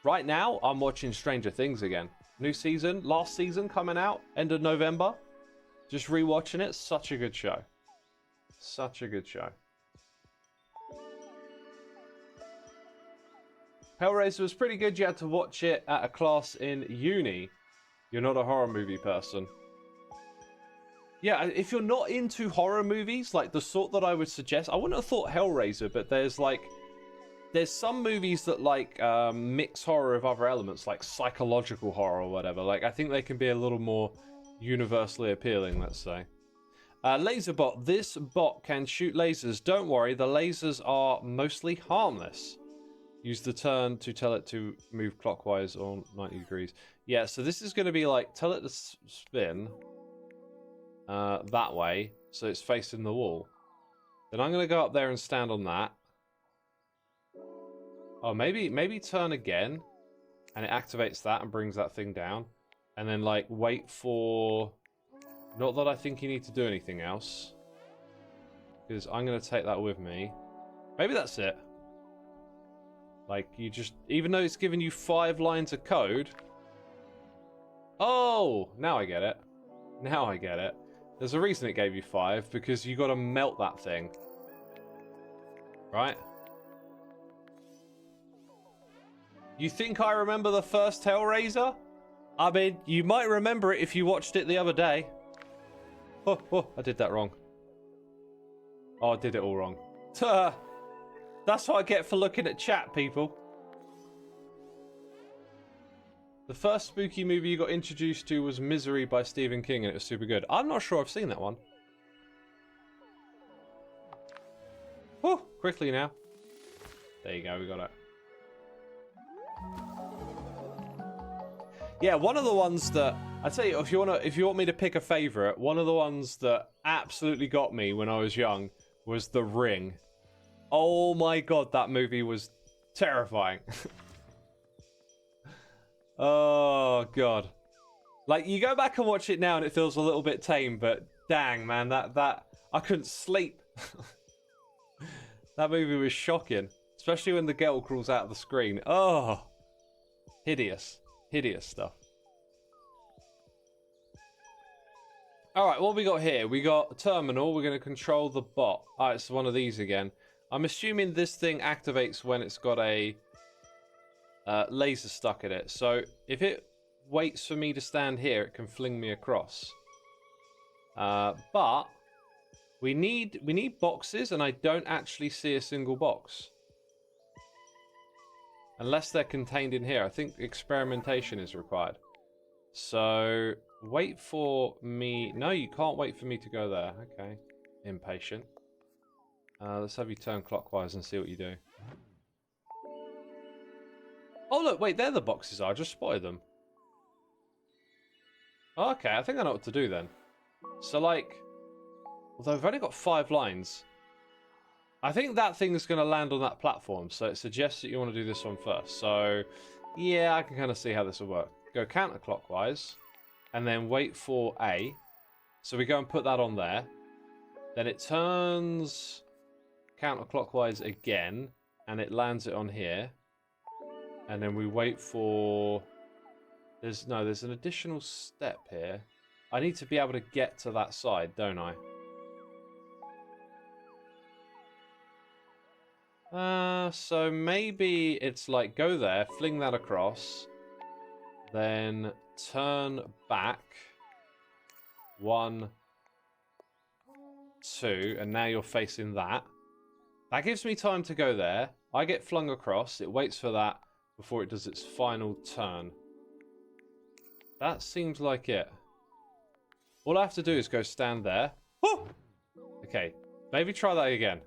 A: Right now, I'm watching Stranger Things again. New season, last season coming out, end of November. Just rewatching it. Such a good show. Such a good show. Hellraiser was pretty good. You had to watch it at a class in uni. You're not a horror movie person. Yeah, if you're not into horror movies, like the sort that I would suggest, I wouldn't have thought Hellraiser, but there's some movies that like mix horror with other elements, like psychological horror or whatever. Like, I think they can be a little more universally appealing, let's say. Laserbot. This bot can shoot lasers. Don't worry, the lasers are mostly harmless. Use the turn to tell it to move clockwise or 90 degrees. Yeah, so this is going to be like, tell it to spin that way, so it's facing the wall. Then I'm going to go up there and stand on that. Oh, maybe turn again, and it activates that and brings that thing down. And then, like, wait for... Not that I think you need to do anything else, because I'm going to take that with me. Maybe that's it. Like, you just... Even though it's giving you 5 lines of code... Oh! Now I get it. Now I get it. There's a reason it gave you 5, because you got to melt that thing. Right? You think I remember the first Hellraiser? I mean, you might remember it if you watched it the other day. Oh, I did that wrong. Oh, I did it all wrong. That's what I get for looking at chat, people. The first spooky movie you got introduced to was Misery by Stephen King, and it was super good. I'm not sure I've seen that one. Oh, quickly now. There you go, we got it. Yeah, one of the ones that I tell you, if you want me to pick a favorite, one of the ones that absolutely got me when I was young was The Ring. Oh my god, that movie was terrifying. Oh god. Like, you go back and watch it now and it feels a little bit tame, but dang, man, that I couldn't sleep. That movie was shocking, especially when the girl crawls out of the screen. Oh, hideous stuff. All right, what we got here? We got a terminal. We're going to control the bot. All right, it's one of these again. I'm assuming this thing activates when it's got a laser stuck in it. So if it waits for me to stand here, it can fling me across. But we need boxes, and I don't actually see a single box. Unless they're contained in here. I think experimentation is required. So, wait for me... No, you can't wait for me to go there. Okay. Impatient. Let's have you turn clockwise and see what you do. Oh, look, wait, there the boxes are. I just spotted them. Okay, I think I know what to do then. So, like... Although I've only got 5 lines... I think that thing is going to land on that platform, so it suggests that you want to do this one first. So, yeah, I can kind of see how this will work. Go counterclockwise, and then wait for A. So we go and put that on there. Then it turns counterclockwise again, and it lands it on here. And then we wait for... There's an additional step here. I need to be able to get to that side, don't I? So maybe it's like, go there, fling that across, then turn back, 1, 2, and now you're facing that. That gives me time to go there. I get flung across, it waits for that before it does its final turn. That seems like it. All I have to do is go stand there. Woo! Okay, maybe try that again.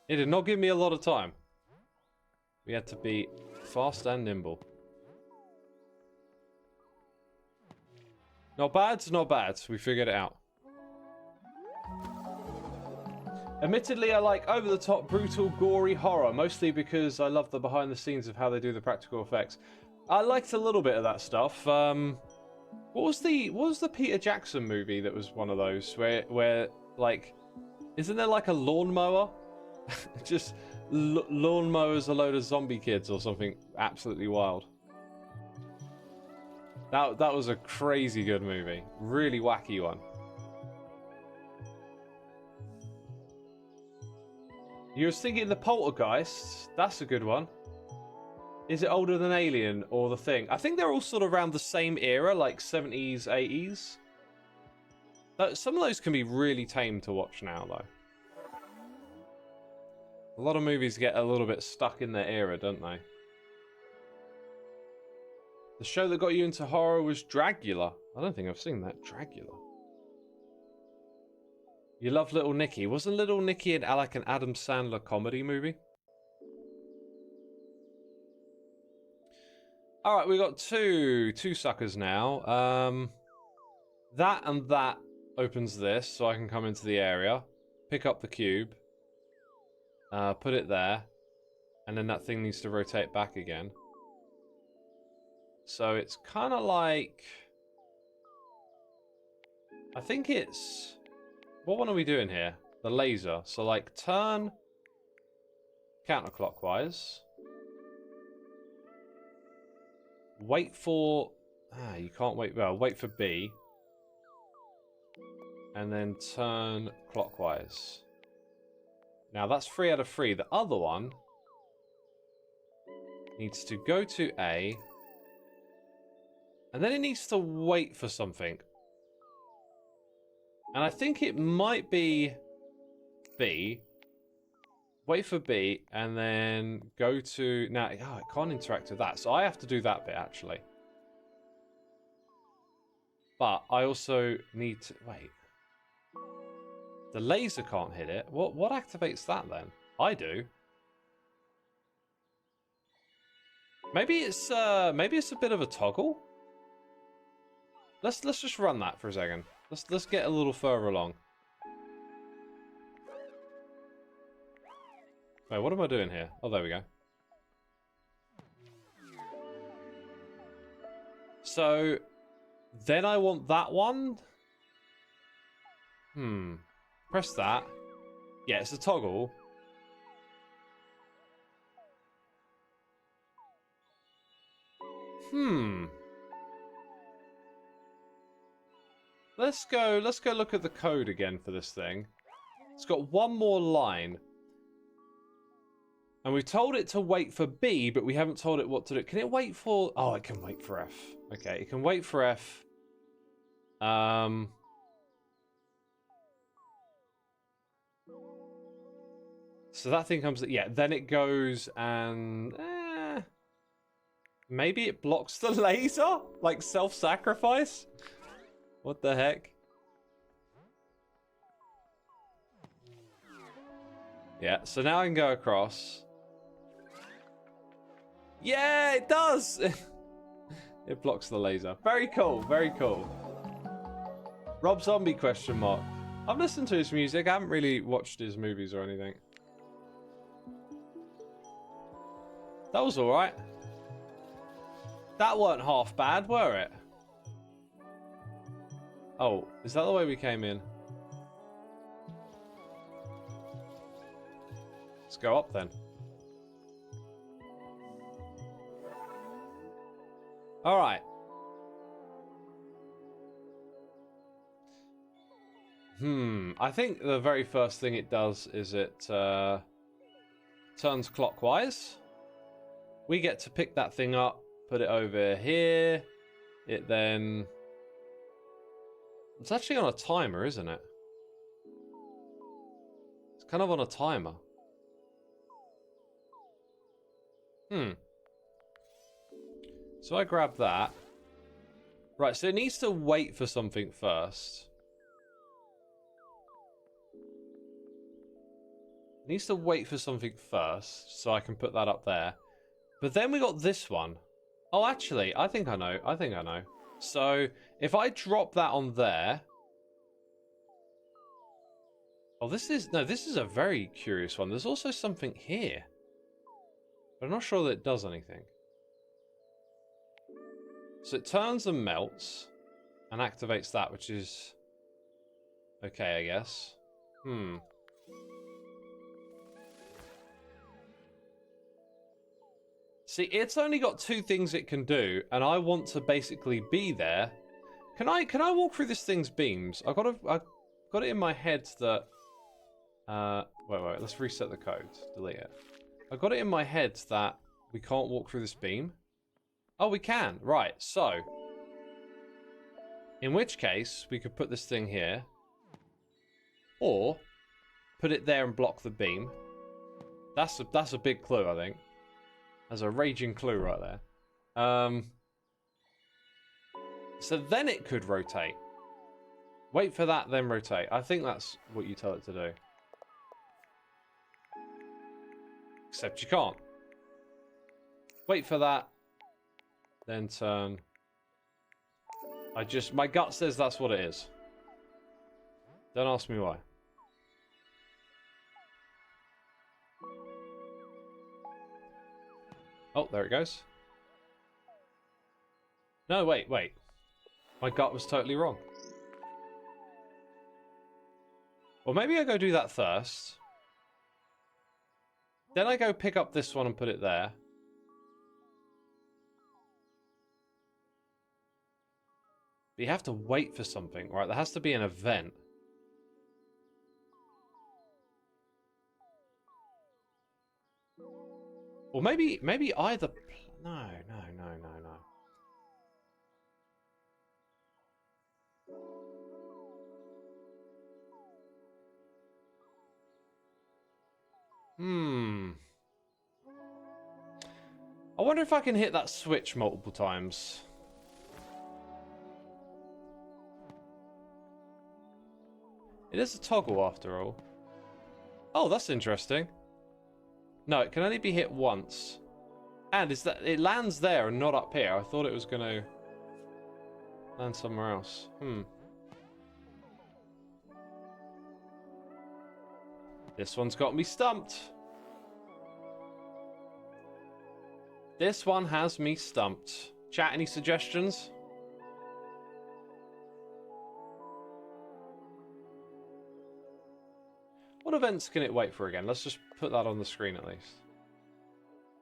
A: It did not give me a lot of time. We had to be fast and nimble. Not bad, not bad. We figured it out. Admittedly, I like over-the-top, brutal, gory horror, mostly because I love the behind-the-scenes of how they do the practical effects. I liked a little bit of that stuff. What was the Peter Jackson movie that was one of those where like, isn't there like a lawnmower? Just lawnmowers a load of zombie kids or something absolutely wild. That was a crazy good movie. Really wacky one. You was thinking the Poltergeist. That's a good one. Is it older than Alien or The Thing? I think they're all sort of around the same era, like 70s, 80s. Some of those can be really tame to watch now, though. A lot of movies get a little bit stuck in their era, don't they? The show that got you into horror was Dragula. I don't think I've seen that. Dragula. You love Little Nicky. Wasn't Little Nicky like an Adam Sandler comedy movie? Alright, we got two suckers now. That and that opens this, so I can come into the area. Pick up the cube. Put it there. And then that thing needs to rotate back again. So it's kind of like... I think it's... What one are we doing here? The laser. So like turn counterclockwise. Wait for... you can't wait. Well, wait for B. And then turn clockwise. Now that's 3 out of 3. The other one needs to go to A. And then it needs to wait for something. And I think it might be B. Wait for B, and then go to... Now, it can't interact with that, so I have to do that bit, actually. But I also need to... Wait. The laser can't hit it. What activates that, then? I do. Maybe it's a bit of a toggle? Let's just run that for a second. Let's get a little further along. Wait, what am I doing here? Oh, there we go. So, then I want that one. Press that. Yeah, it's a toggle. Let's go look at the code again for this thing. It's got one more line. And we've told it to wait for B, but we haven't told it what to do. Can it wait for... Oh, it can wait for F. Okay, it can wait for F. So that thing comes... Yeah, then it goes and... maybe it blocks the laser? Like self-sacrifice? What the heck? Yeah, so now I can go across. Yeah, it does! It blocks the laser. Very cool, very cool. Rob Zombie question mark. I've listened to his music. I haven't really watched his movies or anything. That was alright. That weren't half bad, were it? Oh, is that the way we came in? Let's go up then. Alright. I think the very first thing it does is it turns clockwise. We get to pick that thing up, put it over here. It then... It's actually on a timer, isn't it? It's kind of on a timer. So I grab that. Right, so it needs to wait for something first. It needs to wait for something first, so I can put that up there. But then we got this one. Oh, actually, I think I know. So if I drop that on there... Oh, this is a very curious one. There's also something here. But I'm not sure that it does anything. So it turns and melts and activates that, which is okay, I guess. See, it's only got 2 things it can do, and I want to basically be there. Can I walk through this thing's beams? I got it in my head that wait, let's reset the code. Delete it. I got it in my head that we can't walk through this beam. Oh, we can. Right. So, in which case, we could put this thing here. Or put it there and block the beam. That's a big clue, I think. That's a raging clue right there. So then it could rotate. Wait for that, then rotate. I think that's what you tell it to do. Except you can't. Wait for that, then turn. My gut says that's what it is. Don't ask me why. Oh, there it goes. No, wait. My gut was totally wrong. Well, maybe I go do that first. Then I go pick up this one and put it there. But you have to wait for something, right? There has to be an event. Or maybe either... No. I wonder if I can hit that switch multiple times. It is a toggle after all. Oh, that's interesting. No, it can only be hit once. And is that it lands there and not up here? I thought it was going to land somewhere else. This one's got me stumped. This one has me stumped. Chat, any suggestions? What events can it wait for again? Let's just put that on the screen at least.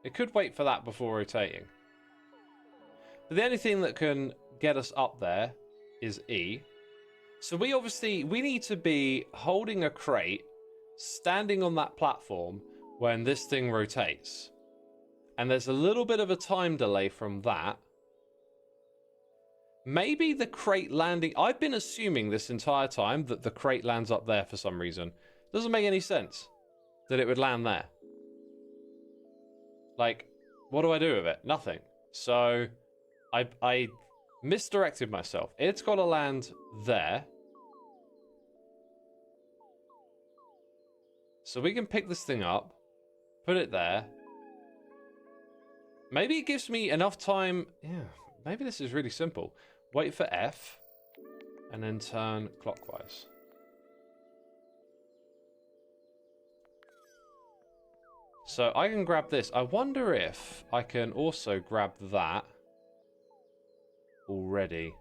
A: It could wait for that before rotating. But the only thing that can get us up there is E. So we need to be holding a crate, standing on that platform when this thing rotates. And there's a little bit of a time delay from that. Maybe the crate landing... I've been assuming this entire time that the crate lands up there for some reason. Doesn't make any sense that it would land there. Like, what do I do with it? Nothing. So, I misdirected myself. It's got to land there. So we can pick this thing up, put it there. Maybe it gives me enough time. Yeah, maybe this is really simple. Wait for F, and then turn clockwise. So I can grab this. I wonder if I can also grab that already.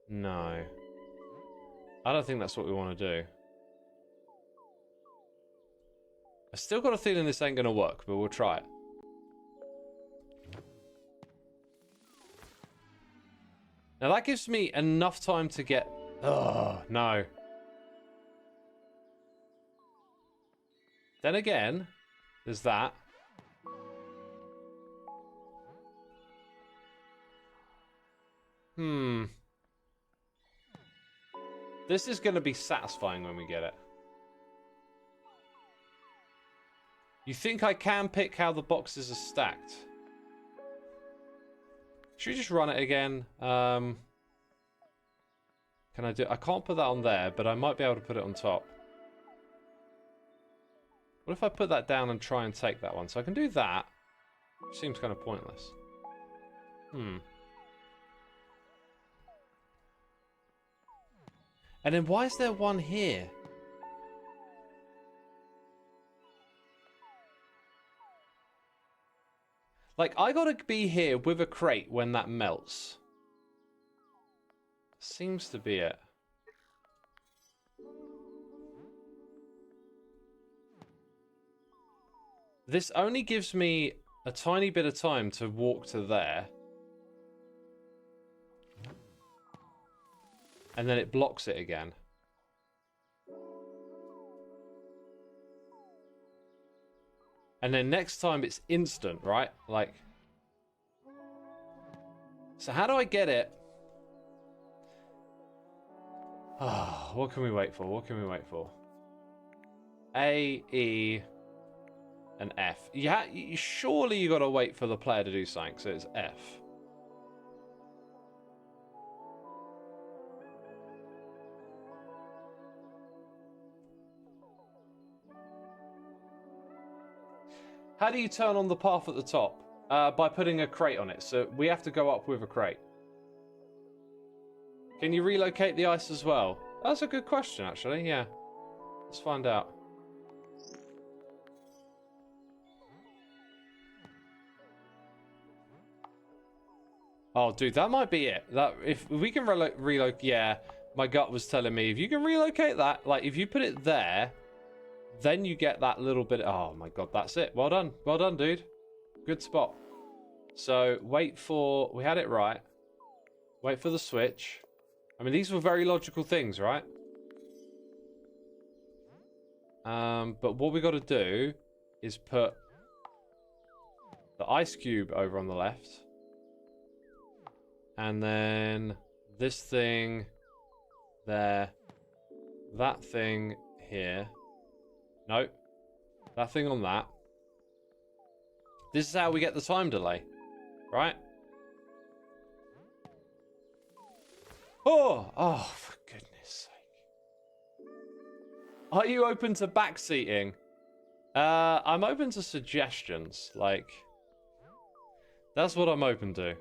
A: No. I don't think that's what we want to do. I still got a feeling this ain't going to work, but we'll try it. Now that gives me enough time to get... Oh, no. Then again, there's that. This is going to be satisfying when we get it. You think I can pick how the boxes are stacked? Should we just run it again? Can I do... I can't put that on there, but I might be able to put it on top. What if I put that down and try and take that one? So I can do that. Which seems kind of pointless. And then why is there one here? Like, I gotta be here with a crate when that melts. Seems to be it. This only gives me a tiny bit of time to walk to there. And then it blocks it again. And then next time it's instant, right? Like... So how do I get it? Oh, what can we wait for? What can we wait for? A, E, and F. Yeah, surely you gotta wait for the player to do something, so it's F. How do you turn on the path at the top? By putting a crate on it, so we have to go up with a crate. Can you relocate the ice as well? That's a good question, actually, yeah. Let's find out. Oh, dude, that might be it. That if we can relocate, yeah, my gut was telling me if you can relocate that, like if you put it there, then you get that little bit. Oh my god, that's it. Well done, dude. Good spot. So wait for. We had it right. Wait for the switch. I mean, these were very logical things, right? But what we got to do is put the ice cube over on the left. And then this thing there. That thing here. Nope. That thing on that. This is how we get the time delay. Right? Oh, for goodness sake. Are you open to backseating? I'm open to suggestions. Like, that's what I'm open to.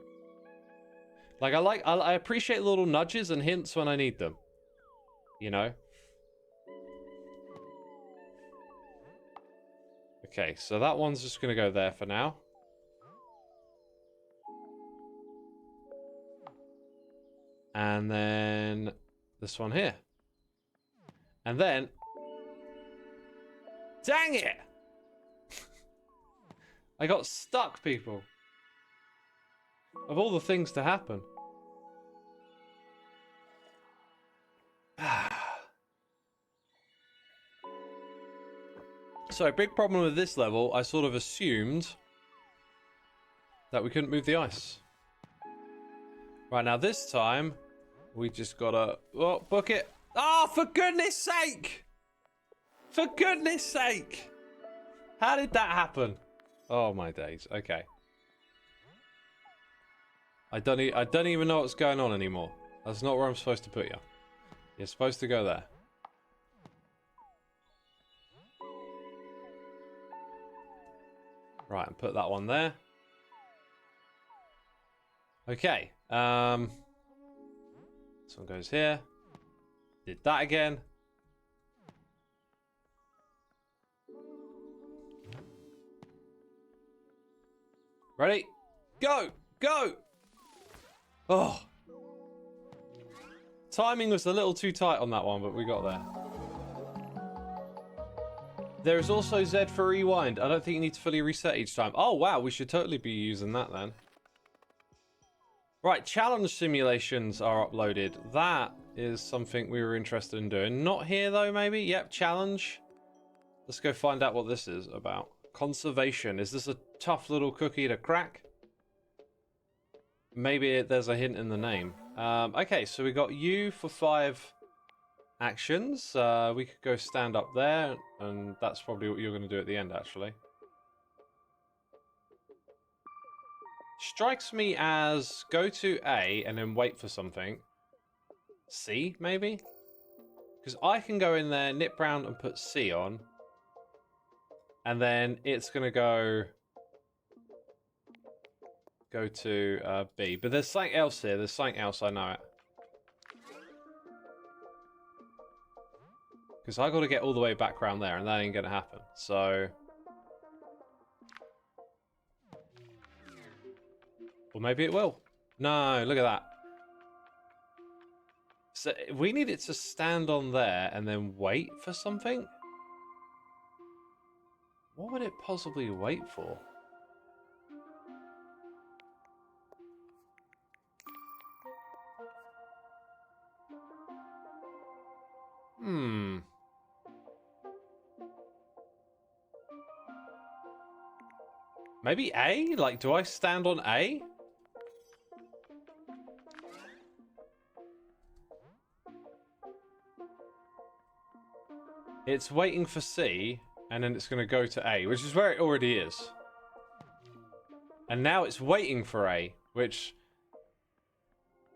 A: Like, I appreciate little nudges and hints when I need them. You know? Okay, so that one's just going to go there for now. And then this one here. And then... Dang it! I got stuck, people. Of all the things to happen. So, big problem with this level, I sort of assumed that we couldn't move the ice. Right, now this time, we just gotta... Oh, book it. Oh, for goodness sake! For goodness sake! How did that happen? Oh, my days. Okay. I don't even know what's going on anymore. That's not where I'm supposed to put you. You're supposed to go there. Right, and put that one there. Okay. This one goes here. Did that again. Ready? Go! Go! Oh. Timing was a little too tight on that one, but we got there. There is also Z for rewind. I don't think you need to fully reset each time. Oh, wow. We should totally be using that then. Right. Challenge simulations are uploaded. That is something we were interested in doing. Not here, though, maybe? Yep. Challenge. Let's go find out what this is about. Conservation. Is this a tough little cookie to crack? Maybe there's a hint in the name. Okay. So we got you for 5... actions. We could go stand up there, and that's probably what you're going to do at the end, actually. Strikes me as go to A and then wait for something. C, maybe? Because I can go in there, nip round and put C on. And then it's going to go to B. But there's something else here. There's something else, I know it. because I got to get all the way back around there, and that ain't going to happen. So... Or maybe it will. No, look at that. So we need it to stand on there and then wait for something? What would it possibly wait for? Maybe A? Like, do I stand on A? It's waiting for C, and then it's going to go to A, which is where it already is. And now it's waiting for A, which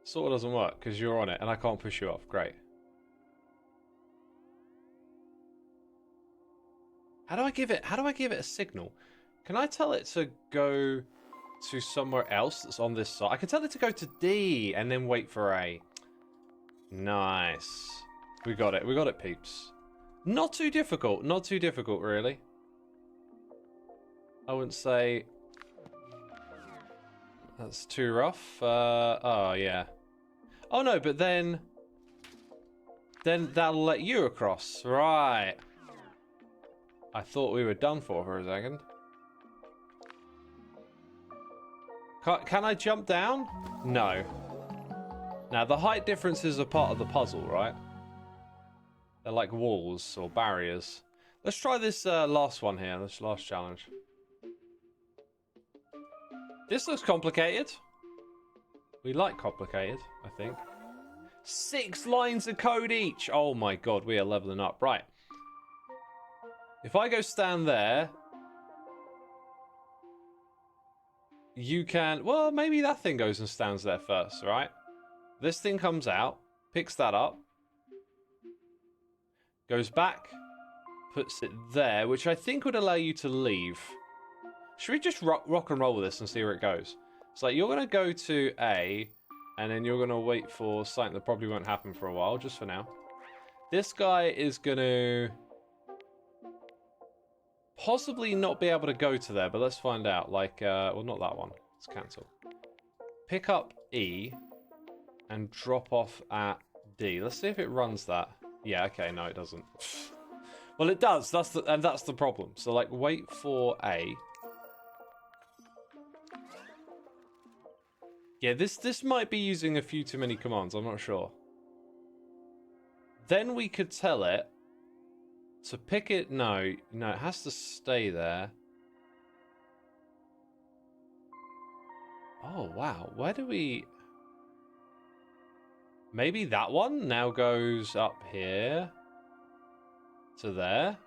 A: sort of doesn't work, because you're on it, and I can't push you off. Great. How do I give it a signal? Can I tell it to go to somewhere else that's on this side? I can tell it to go to D, and then wait for A. Nice. We got it, peeps. Not too difficult, really. I wouldn't say that's too rough. Oh, yeah. Oh, no, but then that'll let you across. Right. I thought we were done for a second. Can I jump down? No. Now, the height differences are part of the puzzle, right? They're like walls or barriers. Let's try this last one here, this last challenge. This looks complicated. We like complicated, I think. 6 lines of code each. Oh my god, we are leveling up. Right. If I go stand there, you can... Well, maybe that thing goes and stands there first, right? This thing comes out, picks that up, goes back, puts it there, which I think would allow you to leave. Should we just rock and roll with this and see where it goes? It's like you're going to go to A, and then you're going to wait for something that probably won't happen for a while, just for now. This guy is going to possibly not be able to go to there, but let's find out. Like, well, not that one. Let's cancel. Pick up E and drop off at D. Let's see if it runs that. Yeah, okay, no, it doesn't. Well, it does. That's the problem. So, like, wait for A. Yeah, this might be using a few too many commands. I'm not sure. Then we could tell it to pick it. No, it has to stay there. Oh, wow. Where do we... Maybe that one now goes up here to there.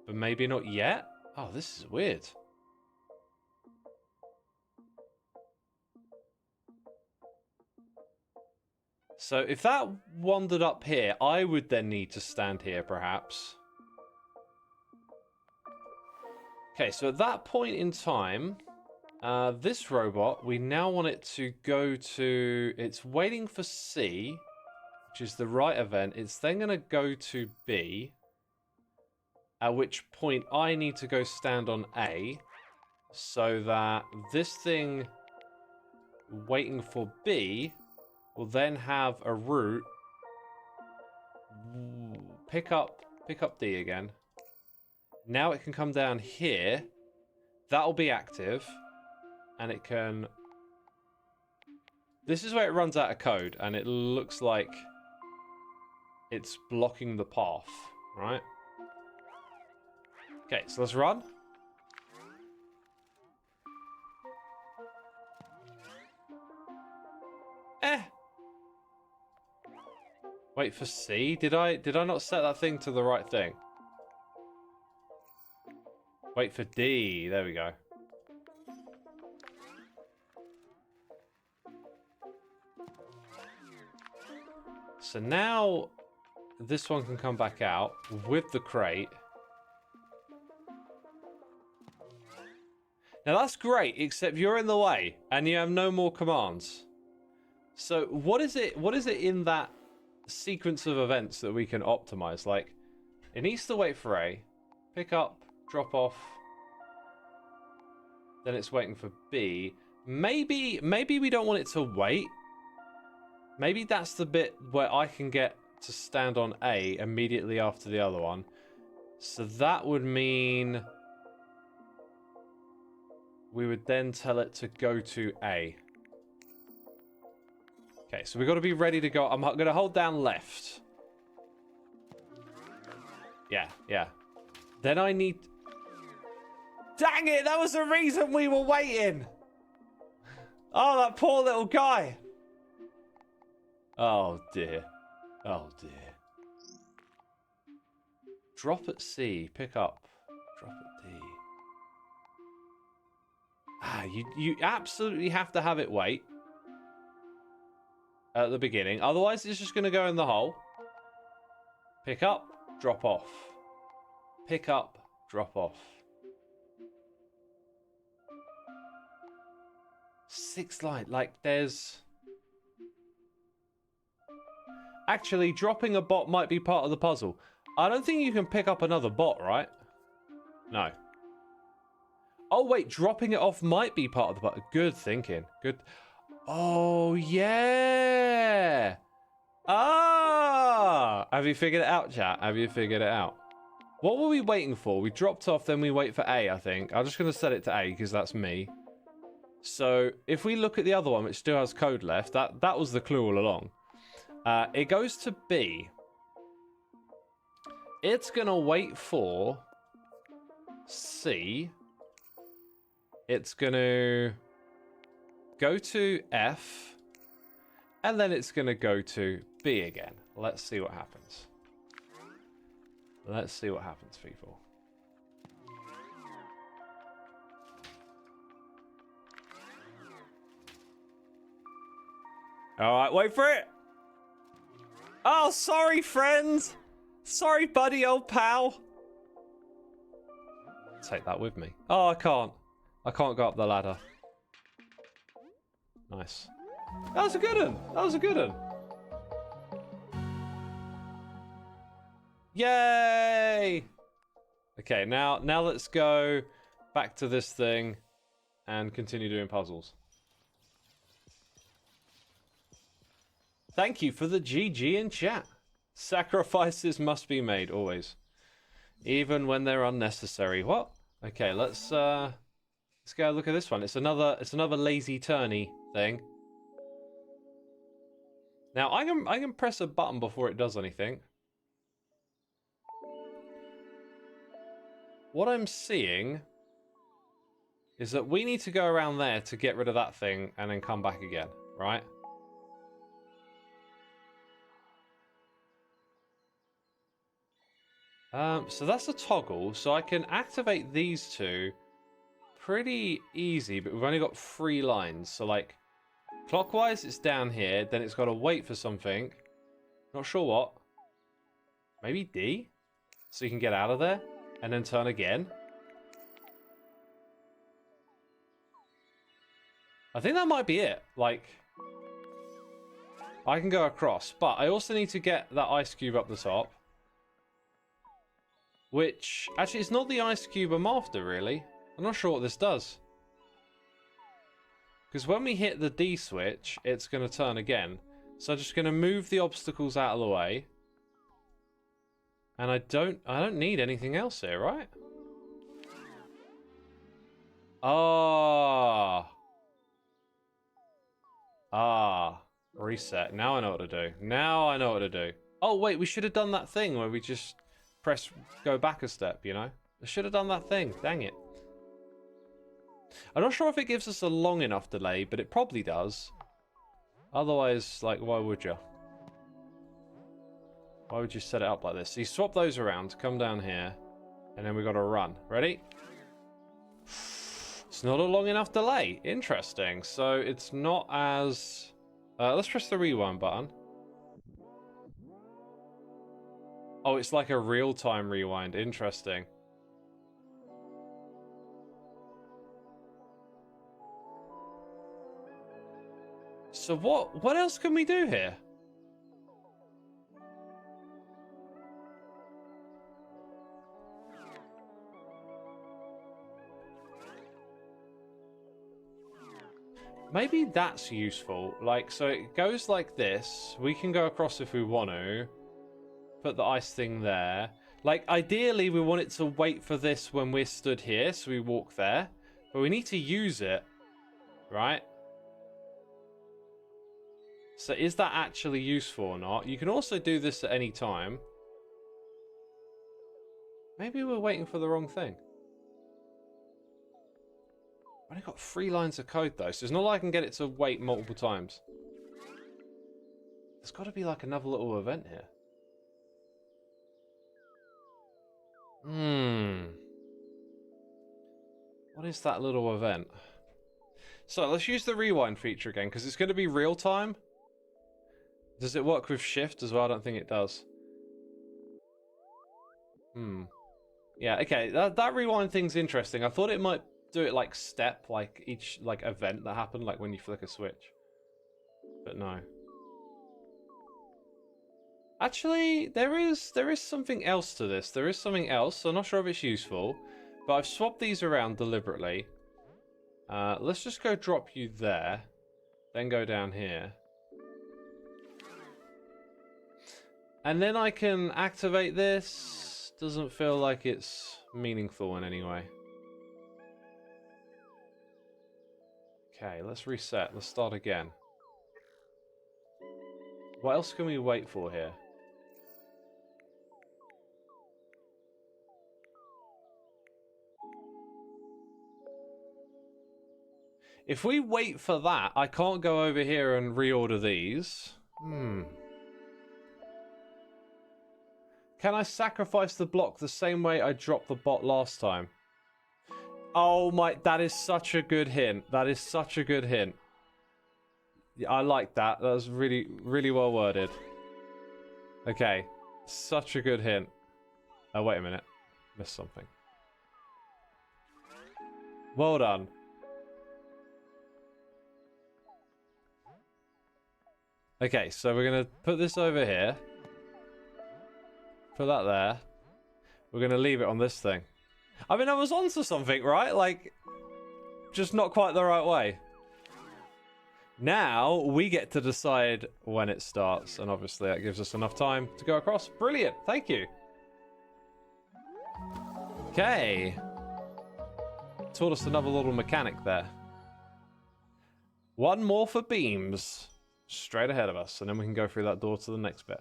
A: But maybe not yet. Oh, this is weird. So if that wandered up here, I would then need to stand here, perhaps. Okay, so at that point in time... this robot, we now want it to go to... It's waiting for C, which is the right event. It's then going to go to B, at which point I need to go stand on A, so that this thing waiting for B will then have a route. Pick up D again. Now it can come down here. That'll be active. And it can... This is where it runs out of code, and it looks like it's blocking the path, right? Okay, so let's run. Wait for C. Did I not set that thing to the right thing? Wait for D. There we go. So now this one can come back out with the crate. Now that's great, except you're in the way and you have no more commands. So what is it in that sequence of events that we can optimize? Like, it needs to wait for A, pick up, drop off, then it's waiting for B. Maybe we don't want it to wait. Maybe that's the bit where I can get to stand on A immediately after the other one. So that would mean we would then tell it to go to A. Okay, so we've got to be ready to go. I'm going to hold down left. Yeah. Then I need... Dang it, that was the reason we were waiting. Oh, that poor little guy. Oh, dear. Oh, dear. Drop at C, pick up. Drop at D. Ah, you absolutely have to have it wait at the beginning. Otherwise, it's just going to go in the hole. Pick up, drop off. Pick up, drop off. 6 line, like there's... Actually, dropping a bot might be part of the puzzle. I don't think you can pick up another bot, right? No. Oh, wait, dropping it off might be part of the puzzle. Good thinking. Good. Oh, yeah. Ah! Have you figured it out, chat? Have you figured it out? What were we waiting for? We dropped off, then we wait for A, I think. I'm just going to set it to A, because that's me. So, if we look at the other one, which still has code left, that was the clue all along. It goes to B. It's going to wait for C. It's going to go to F. And then it's going to go to B again. Let's see what happens. Let's see what happens, people. All right, wait for it. Oh, sorry, friends. Sorry, buddy, old pal. Take that with me. Oh, I can't. I can't go up the ladder. Nice. That was a good one. That was a good one. Yay! Okay, now let's go back to this thing and continue doing puzzles. Thank you for the GG in chat. Sacrifices must be made, always. Even when they're unnecessary. What? Okay, let's go look at this one. It's another lazy turny thing. Now I can press a button before it does anything. What I'm seeing is that we need to go around there to get rid of that thing and then come back again, right? So that's a toggle, so I can activate these two pretty easy, but we've only got 3 lines. So like, clockwise it's down here, then it's got to wait for something. Not sure what. Maybe D? So you can get out of there, and then turn again. I think that might be it. Like, I can go across, but I also need to get that ice cube up the top. Which, actually, it's not the ice cube I'm after, really. I'm not sure what this does. Because when we hit the D switch, it's going to turn again. So I'm just going to move the obstacles out of the way. And I don't need anything else here, right? Reset. Now I know what to do. Now I know what to do. Oh, wait, we should have done that thing where we just go back a step, you know? I should have done that thing. Dang it. I'm not sure if it gives us a long enough delay, but it probably does. Otherwise, like, why would you? Why would you set it up like this? So you swap those around, come down here, and then we got to run. Ready? It's not a long enough delay. Interesting. So it's not as... let's press the rewind button. Oh, it's like a real-time rewind. Interesting. So what else can we do here? Maybe that's useful. Like, so it goes like this. We can go across if we want to. Put the ice thing there. Like, ideally, we want it to wait for this when we're stood here, so we walk there. But we need to use it, right? So is that actually useful or not? You can also do this at any time. Maybe we're waiting for the wrong thing. I've only got 3 lines of code, though, so it's not like I can get it to wait multiple times. There's got to be, like, another little event here. What is that little event? So, let's use the rewind feature again, because it's going to be real time. Does it work with shift as well? I don't think it does. Yeah, okay, that rewind thing's interesting. I thought it might do it like step, like each like event that happened, like when you flick a switch. But no. Actually, there is something else to this. There is something else. I'm not sure if it's useful, but I've swapped these around deliberately. Let's just go drop you there, then go down here. And then I can activate this. Doesn't feel like it's meaningful in any way. Okay, let's reset. Let's start again. What else can we wait for here? If we wait for that, I can't go over here and reorder these. Can I sacrifice the block the same way I dropped the bot last time? Oh my, that is such a good hint. That is such a good hint. Yeah, I like that. That was really, really well worded. Okay, such a good hint. Oh, wait a minute. Missed something. Well done. Okay, so we're going to put this over here. Put that there. We're going to leave it on this thing. I mean, I was onto something, right? Like, just not quite the right way. Now, we get to decide when it starts. And obviously, that gives us enough time to go across. Brilliant. Thank you. Okay. Taught us another little mechanic there. One more for beams. Straight ahead of us. And then we can go through that door to the next bit.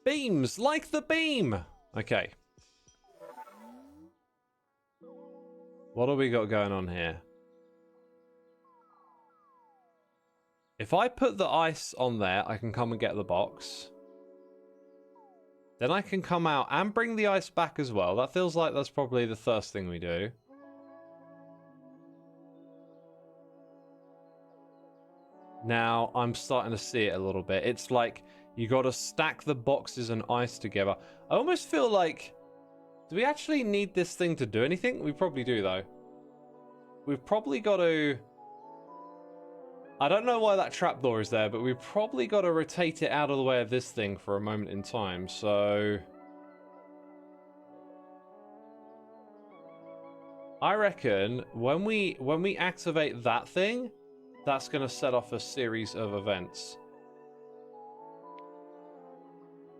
A: Beams, like the beam. Okay. What do we got going on here? If I put the ice on there, I can come and get the box. Then I can come out and bring the ice back as well. That feels like that's probably the first thing we do. Now, I'm starting to see it a little bit. It's like you got to stack the boxes and ice together. I almost feel like... Do we actually need this thing to do anything? We probably do, though. We've probably got to... I don't know why that trapdoor is there, but we've probably got to rotate it out of the way of this thing for a moment in time, so... I reckon when we activate that thing, that's going to set off a series of events.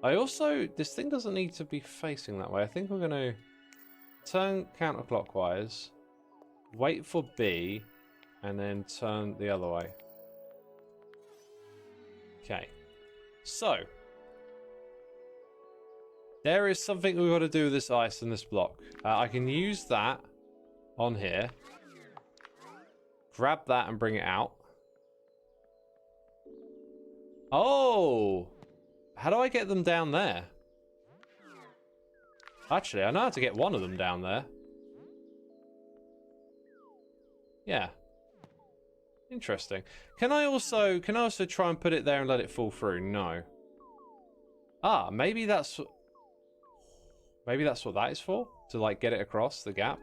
A: I also... This thing doesn't need to be facing that way. I think we're going to turn counterclockwise, wait for B, and then turn the other way. Okay. So. There is something we've got to do with this ice and this block. I can use that on here. Grab that and bring it out. Oh! How do I get them down there? Actually, I know how to get one of them down there. Yeah. Interesting. Can I also try and put it there and let it fall through? No. Ah, maybe that's what that is for? To like get it across the gap?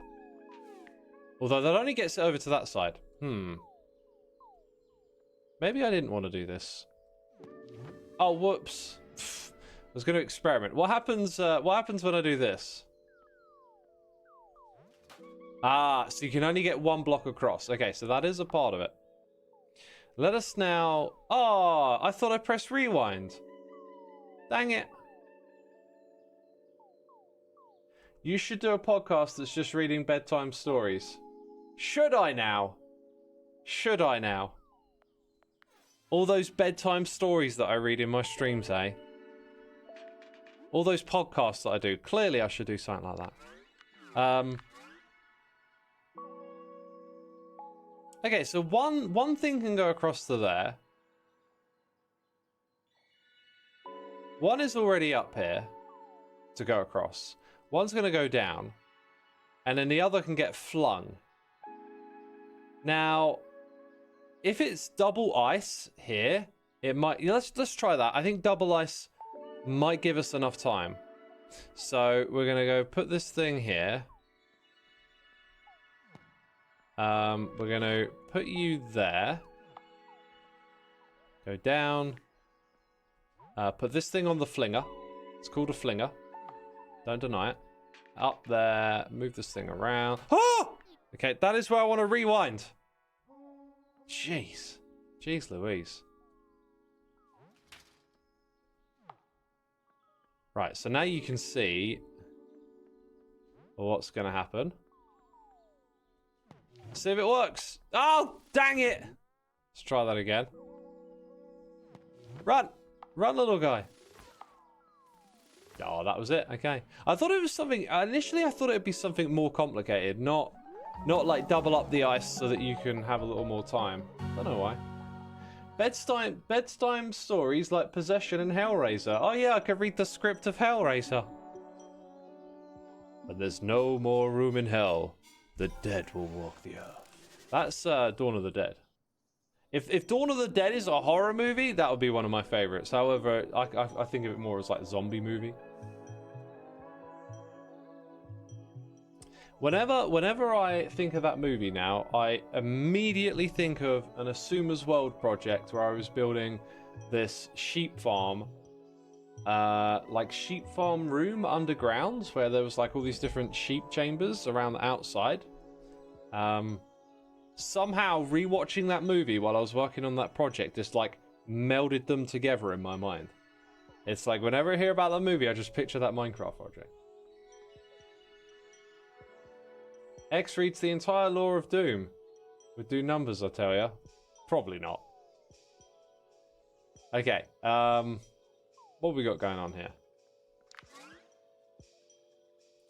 A: Although that only gets it over to that side. Maybe I didn't want to do this. Oh, whoops. I was going to experiment. What happens when I do this? Ah, so you can only get one block across. Okay, so that is a part of it. Let us now... Oh, I thought I pressed rewind. Dang it. You should do a podcast that's just reading bedtime stories. Should I now? Should I now? All those bedtime stories that I read in my streams, eh? All those podcasts that I do. Clearly I should do something like that. Okay, so one thing can go across to there. One is already up here to go across. One's going to go down. And then the other can get flung. Now, if it's double ice here, it might... Let's try that. I think double ice might give us enough time. So we're going to go put this thing here. We're going to put you there. Go down. Put this thing on the flinger. It's called a flinger. Don't deny it. Up there. Move this thing around. Oh! Okay, that is where I want to rewind. Jeez. Jeez Louise. Right, so now you can see what's going to happen. See if it works. Oh, dang it. Let's try that again. Run. Run, little guy. Oh, that was it. Okay. I thought it was something... Initially, I thought it would be something more complicated. Not like double up the ice so that you can have a little more time. Don't know why. Bedtime stories like Possession and Hellraiser. Oh, yeah, I could read the script of Hellraiser. When there's no more room in hell, the dead will walk the earth. That's Dawn of the Dead. If Dawn of the Dead is a horror movie, that would be one of my favorites. However, I think of it more as like a zombie movie. Whenever I think of that movie now, I immediately think of an Xisuma's World project where I was building this sheep farm. Like sheep farm room underground where there was like all these different sheep chambers around the outside. Somehow rewatching that movie while I was working on that project just like melded them together in my mind. It's like whenever I hear about that movie, I just picture that Minecraft project. X reads the entire lore of Doom. Would do numbers, I tell ya. Probably not. Okay, what have we got going on here?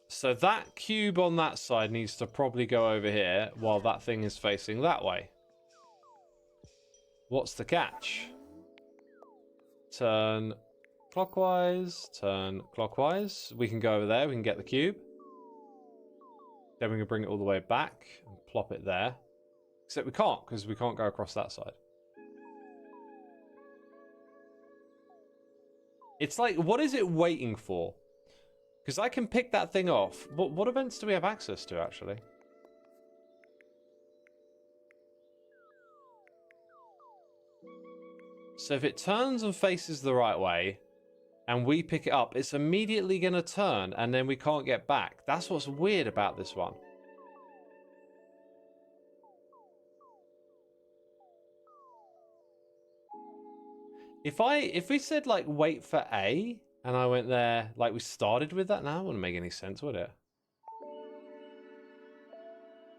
A: So that cube on that side needs to probably go over here while that thing is facing that way. What's the catch? Turn clockwise, turn clockwise. We can go over there, we can get the cube. Then we can bring it all the way back and plop it there. Except we can't, because we can't go across that side. It's like, what is it waiting for? Because I can pick that thing off. What events do we have access to, actually? So if it turns and faces the right way, and we pick it up, it's immediately going to turn, and then we can't get back. That's what's weird about this one. If we said, like, wait for A, and I went there, like we started with that now, it wouldn't make any sense, would it?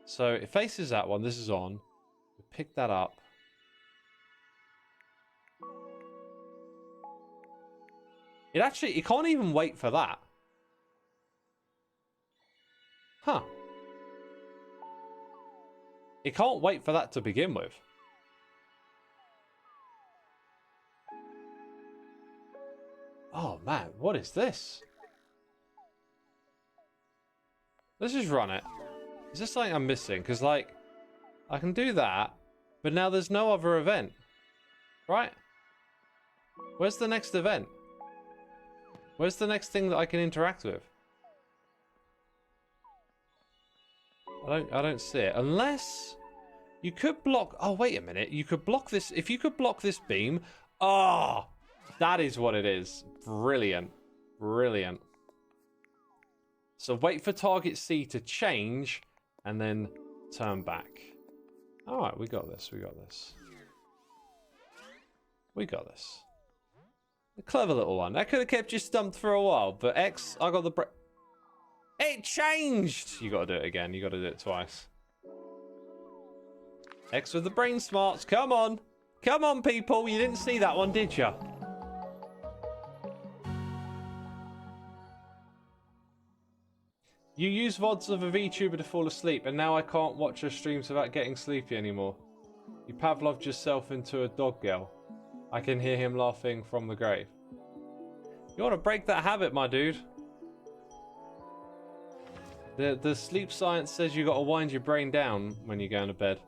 A: So it faces that one, this is on. We pick that up. It can't even wait for that. Huh. It can't wait for that to begin with. Oh man, what is this? Let's just run it. Is this something I'm missing? Because, like, I can do that, but now there's no other event. Right? Where's the next event? Where's the next thing that I can interact with? I don't see it. Unless You could block... Oh, wait a minute. You could block this... If you could block this beam... Oh! That is what it is. Brilliant. Brilliant. So wait for target C to change, and then turn back. Alright, we got this. We got this. We got this. A clever little one. That could have kept you stumped for a while, but X, I got the... It changed! You got to do it again. You got to do it twice. X with the brain smarts. Come on. Come on, people. You didn't see that one, did you? You use VODs of a VTuber to fall asleep, and now I can't watch her streams without getting sleepy anymore. You Pavloved yourself into a dog girl. I can hear him laughing from the grave. You want to break that habit, my dude. The sleep science says you got to wind your brain down when you're going to bed.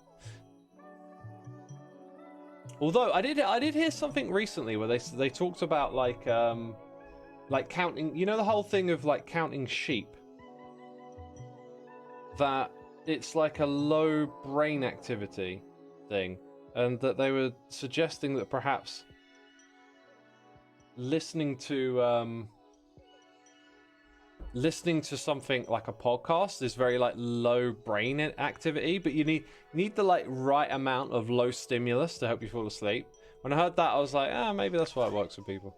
A: Although I did hear something recently where they talked about like counting, you know, the whole thing of like counting sheep, that it's like a low brain activity thing, and that they were suggesting that perhaps listening to something like a podcast is very like low brain activity, but you need the like right amount of low stimulus to help you fall asleep. When I heard that, I was like, maybe that's why it works for people.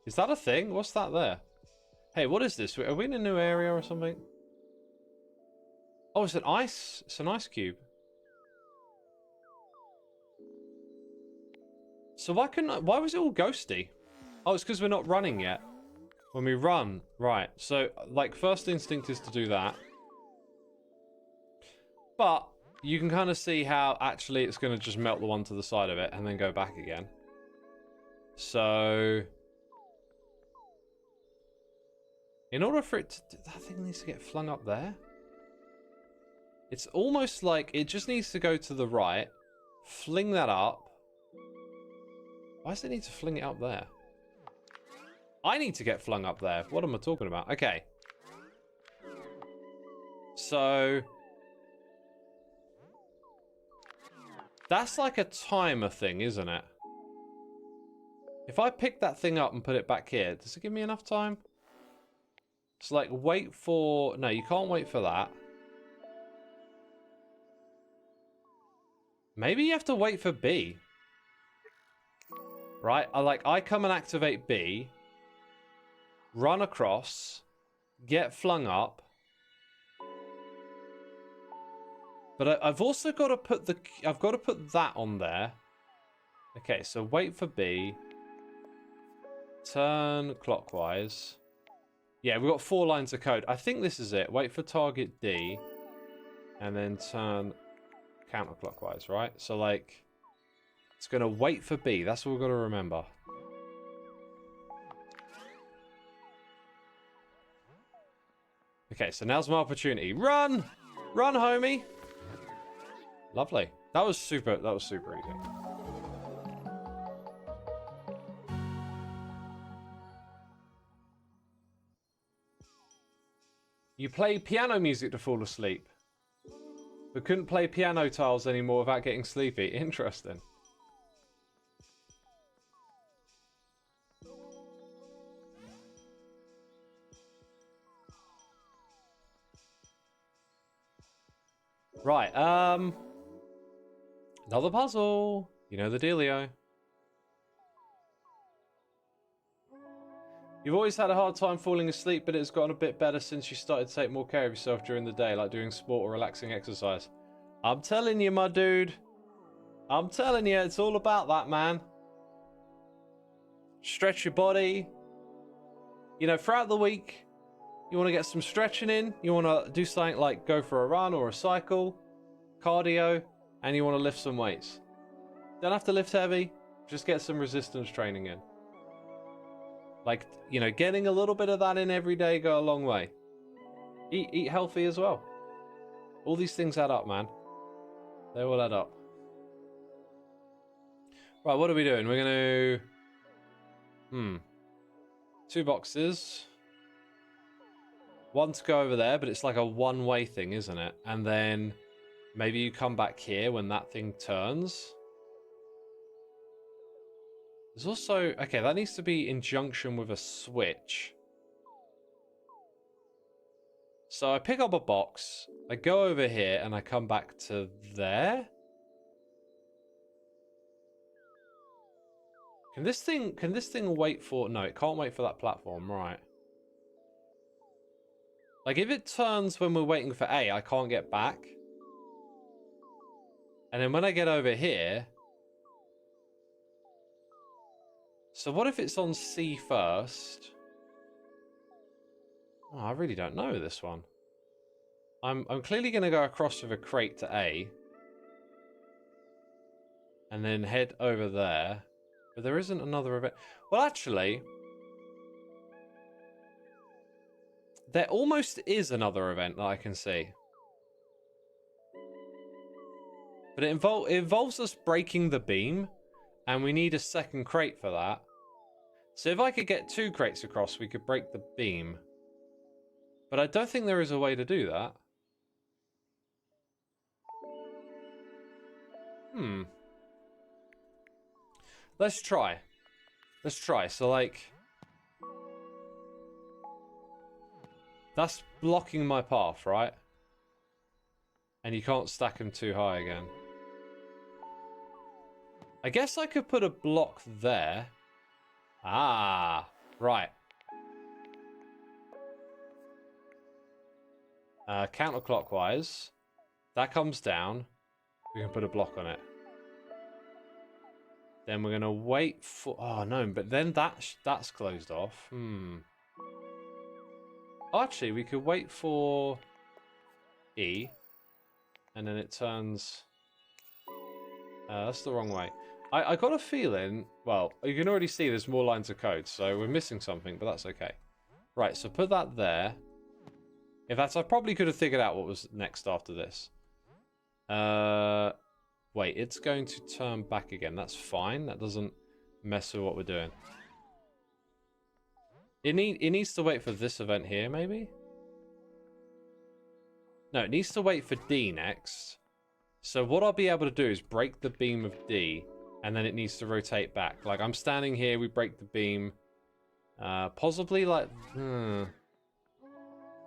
A: Is that a thing? What's that there? Hey, what is this? Are we in a new area or something? Oh, it's an ice cube. So why was it all ghosty? Oh, it's because we're not running yet. When we run, right. So, like, first instinct is to do that. But you can kind of see how actually it's going to just melt the one to the side of it and then go back again. So, in order for it to... That thing needs to get flung up there. It's almost like it just needs to go to the right. Fling that up. Why does it need to fling it up there? I need to get flung up there. What am I talking about? Okay. So... that's like a timer thing, isn't it? If I pick that thing up and put it back here, does it give me enough time? It's like wait for... No, you can't wait for that. Maybe you have to wait for B. Right? I come and activate B. Run across, get flung up, but I've also got to put that on there. Okay, so wait for B, turn clockwise. Yeah, we've got 4 lines of code. I think this is it. Wait for target D, and then turn counterclockwise, right? So like, it's gonna wait for B. That's what we've got to remember. Okay, so now's my opportunity. Run! Run, homie! Lovely. That was super easy. You play piano music to fall asleep, but couldn't play piano tiles anymore without getting sleepy. Interesting. Right, another puzzle. You know the dealio. You've always had a hard time falling asleep, but it's gotten a bit better since you started to take more care of yourself during the day, like doing sport or relaxing exercise. I'm telling you, my dude. I'm telling you, it's all about that, man. Stretch your body. You know, throughout the week, you want to get some stretching in. You want to do something like go for a run or a cycle, cardio, and you want to lift some weights. Don't have to lift heavy. Just get some resistance training in. Like, you know, getting a little bit of that in every day go a long way. Eat healthy as well. All these things add up, man. They all add up. Right, what are we doing? We're going to... 2 boxes. one to go over there, but it's like a one-way thing, isn't it? And then maybe you come back here when that thing turns. There's also... Okay, that needs to be in junction with a switch. So I pick up a box, I go over here, and I come back to there. Can this thing wait for... No, it can't wait for that platform, right. Like, if it turns when we're waiting for A, I can't get back. And then when I get over here... So what if it's on C first? Oh, I really don't know this one. I'm clearly going to go across with a crate to A. And then head over there. But there isn't another event. Well, actually... There almost is another event that I can see. But it involves us breaking the beam. And we need a second crate for that. So if I could get 2 crates across, we could break the beam. But I don't think there is a way to do that. Let's try. Let's try. So, like... That's blocking my path, right? And you can't stack them too high again. I guess I could put a block there. Ah, right. Counterclockwise. That comes down. We can put a block on it. Then we're going to wait for... Oh, no, but then that's closed off. Actually, we could wait for E. And then it turns... that's the wrong way. I got a feeling... Well, you can already see there's more lines of code, so we're missing something, but that's okay. Right, so put that there. If that's... I probably could have figured out what was next after this. Wait, it's going to turn back again. That's fine. That doesn't mess with what we're doing. It needs to wait for this event here, maybe? No, it needs to wait for D next. So what I'll be able to do is break the beam of D, and then it needs to rotate back. Like, I'm standing here, we break the beam. Possibly, like...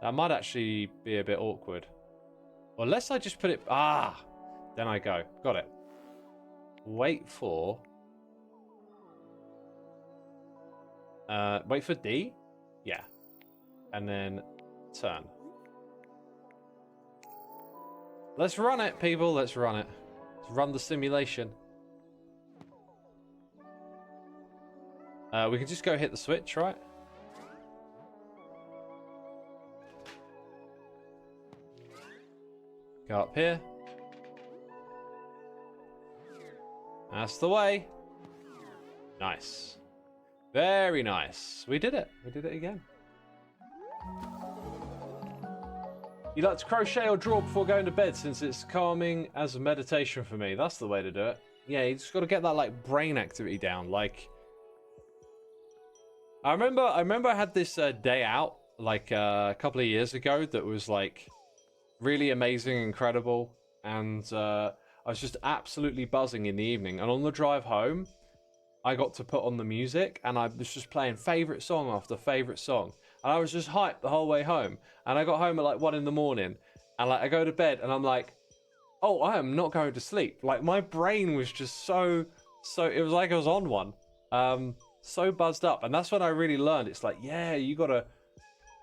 A: That might actually be a bit awkward. Or unless I just put it... Ah! Then I go. Got it. Wait for... wait for D? Yeah. And then turn. Let's run it, people. Let's run it. Let's run the simulation. We can just go hit the switch, right? Go up here. That's the way. Nice. Very nice. We did it. We did it again. You like to crochet or draw before going to bed since it's calming as a meditation for me. That's the way to do it. Yeah, you just got to get that like brain activity down. Like, I remember I had this day out like a couple of years ago that was like really amazing, incredible, and I was just absolutely buzzing in the evening. And on the drive home, I got to put on the music, and I was just playing favorite song after favorite song. And I was just hyped the whole way home. And I got home at like 1 in the morning. And like I go to bed and I'm like, oh, I am not going to sleep. Like my brain was just so it was like I was on one. So buzzed up. And that's when I really learned. It's like, yeah, you gotta,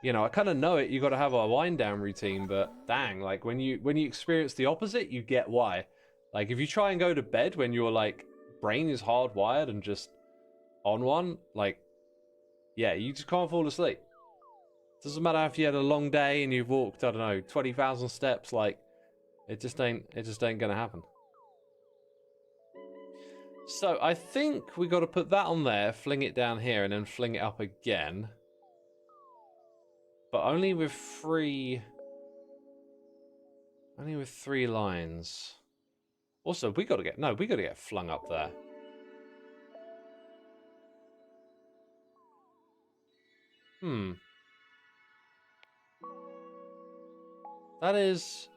A: you know, I kind of know it. You gotta have a wind down routine, but dang, like when you experience the opposite, you get why. Like if you try and go to bed when your like brain is hardwired and just on one, like, yeah, you just can't fall asleep. Doesn't matter if you had a long day and you've walked, I don't know, 20,000 steps, like, it just ain't gonna happen. So I think we got to put that on there, fling it down here, and then fling it up again. But only with three lines. Also, we got to get flung up there. That is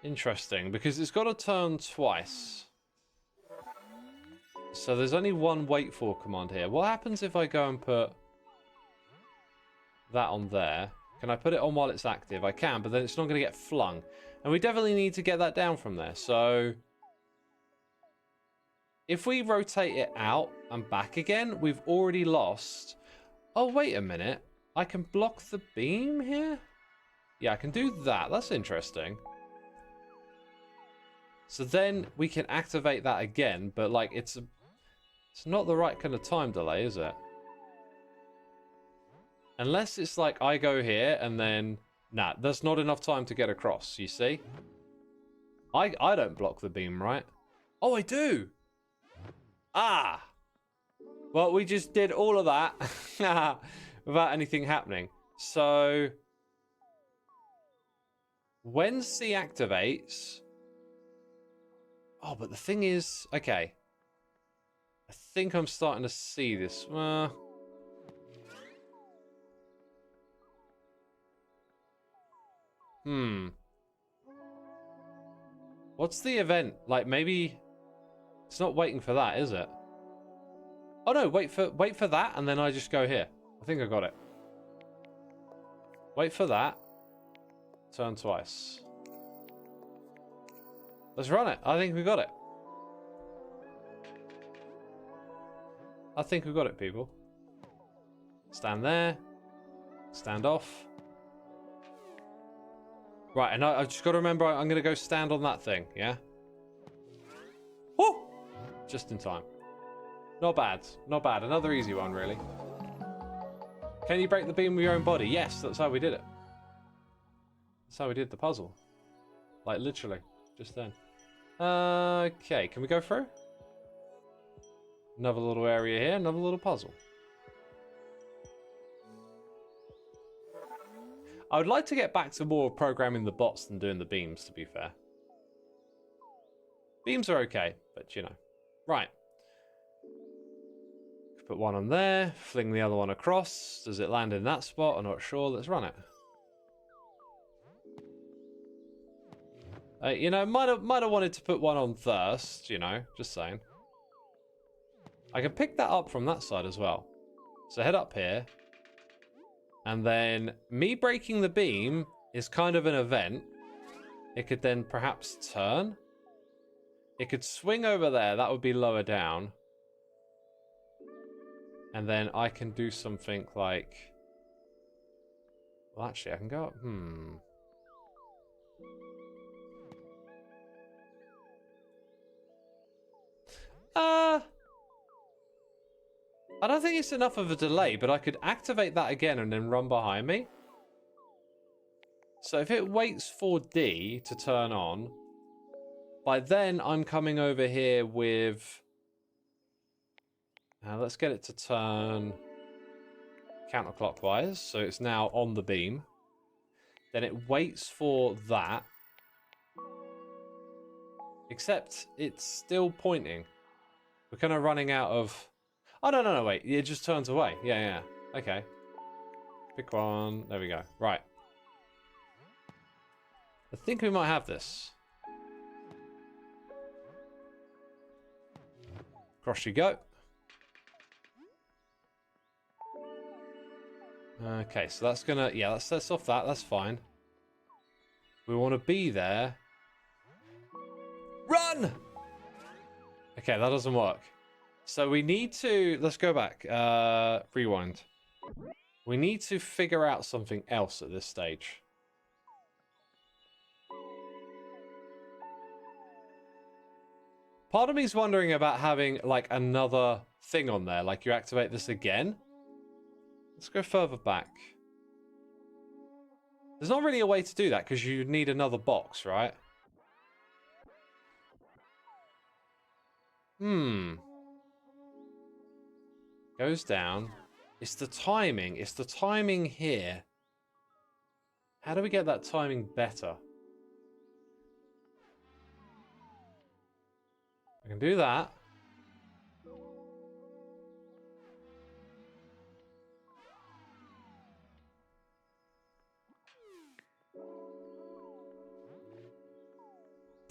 A: interesting, because it's got to turn twice. So there's only one wait for command here. What happens if I go and put that on there? Can I put it on while it's active? I can, but then it's not going to get flung. And we definitely need to get that down from there. So if we rotate it out and back again, we've already lost. Oh, wait a minute. I can block the beam here? Yeah, I can do that. That's interesting. So then we can activate that again, but like it's not the right kind of time delay, is it? Unless it's like I go here and then... Nah, there's not enough time to get across, you see? I don't block the beam, right? Oh, I do! Ah! Well, we just did all of that without anything happening. So... when C activates... Oh, but the thing is... Okay. I think I'm starting to see this. What's the event? Like, maybe... It's not waiting for that, is it? Oh, no. Wait for that, and then I just go here. I think I got it. Wait for that. Turn twice. Let's run it. I think we got it. I think we got it, people. Stand there. Stand off. Right, and I've just got to remember I'm going to go stand on that thing, yeah? Woo! Just in time. Not bad. Not bad. Another easy one, really. Can you break the beam with your own body? Yes, that's how we did it. That's how we did the puzzle. Like, literally. Just then. Okay, can we go through? Another little area here, another little puzzle. I would like to get back to more programming the bots than doing the beams, to be fair. Beams are okay, but you know. Right. Put one on there, fling the other one across. Does it land in that spot? I'm not sure. Let's run it. You know, might have wanted to put one on first, you know, just saying. I can pick that up from that side as well. So head up here. And then me breaking the beam is kind of an event. It could then perhaps turn. It could swing over there. That would be lower down. And then I can do something like... Well, actually, I can go up. I don't think it's enough of a delay, but I could activate that again and then run behind me. So if it waits for D to turn on, by then I'm coming over here with... let's get it to turn counterclockwise, so it's now on the beam. Then it waits for that. Except it's still pointing. We're kind of running out of... Oh, no, wait. It just turns away. Yeah. Okay. Pick one. There we go. Right. I think we might have this. Across you go. Okay, so that's gonna... Yeah, let's set off that. That's fine. We want to be there. Run! Okay, that doesn't work. So we need to... Let's go back. Rewind. We need to figure out something else at this stage. Part of me is wondering about having, like, another thing on there. Like, you activate this again. Let's go further back. There's not really a way to do that, because you need another box, right? Goes down. It's the timing. It's the timing here. How do we get that timing better? I can do that.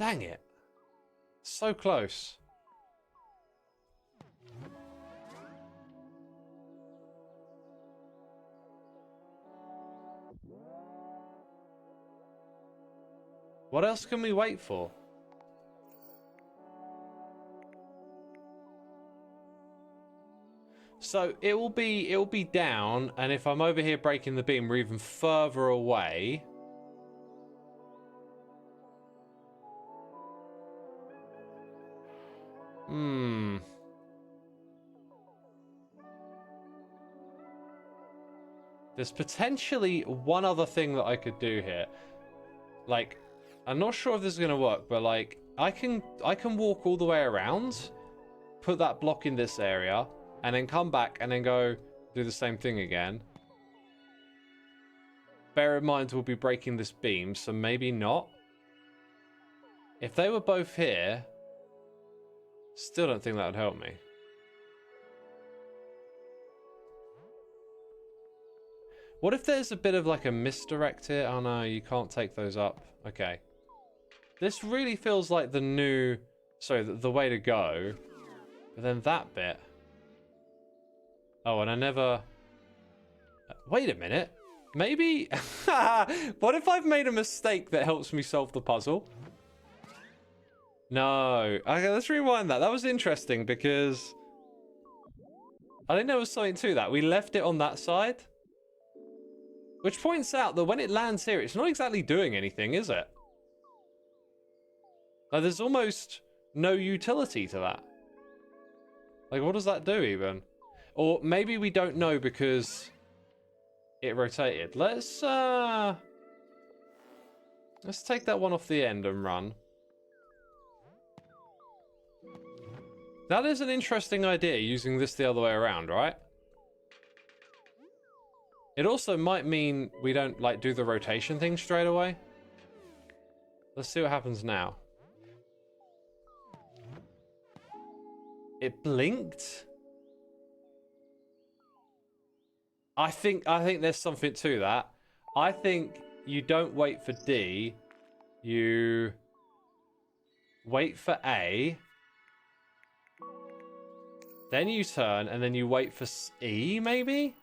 A: Dang it. So close. What else can we wait for? So it will be down, and if I'm over here breaking the beam, we're even further away. There's potentially one other thing that I could do here. Like, I'm not sure if this is gonna work, but like, I can walk all the way around, put that block in this area, and then come back and then go do the same thing again. Bear in mind we'll be breaking this beam, so maybe not. If they were both here, still don't think that would help me. What if there's a bit of like a misdirect here? Oh no, you can't take those up. Okay. This really feels like the new... Sorry, the way to go. But then that bit... Oh, and I never... Wait a minute. Maybe... What if I've made a mistake that helps me solve the puzzle? No. Okay, let's rewind that. That was interesting because... I think there was something to that. We left it on that side. Which points out that when it lands here, it's not exactly doing anything, is it? Like, there's almost no utility to that. Like, what does that do, even? Or maybe we don't know because it rotated. Let's take that one off the end and run. That is an interesting idea, using this the other way around, right? It also might mean we don't, like, do the rotation thing straight away. Let's see what happens now. It blinked? I think there's something to that. I think you don't wait for D. You wait for A. Then you turn, and then you wait for E, maybe?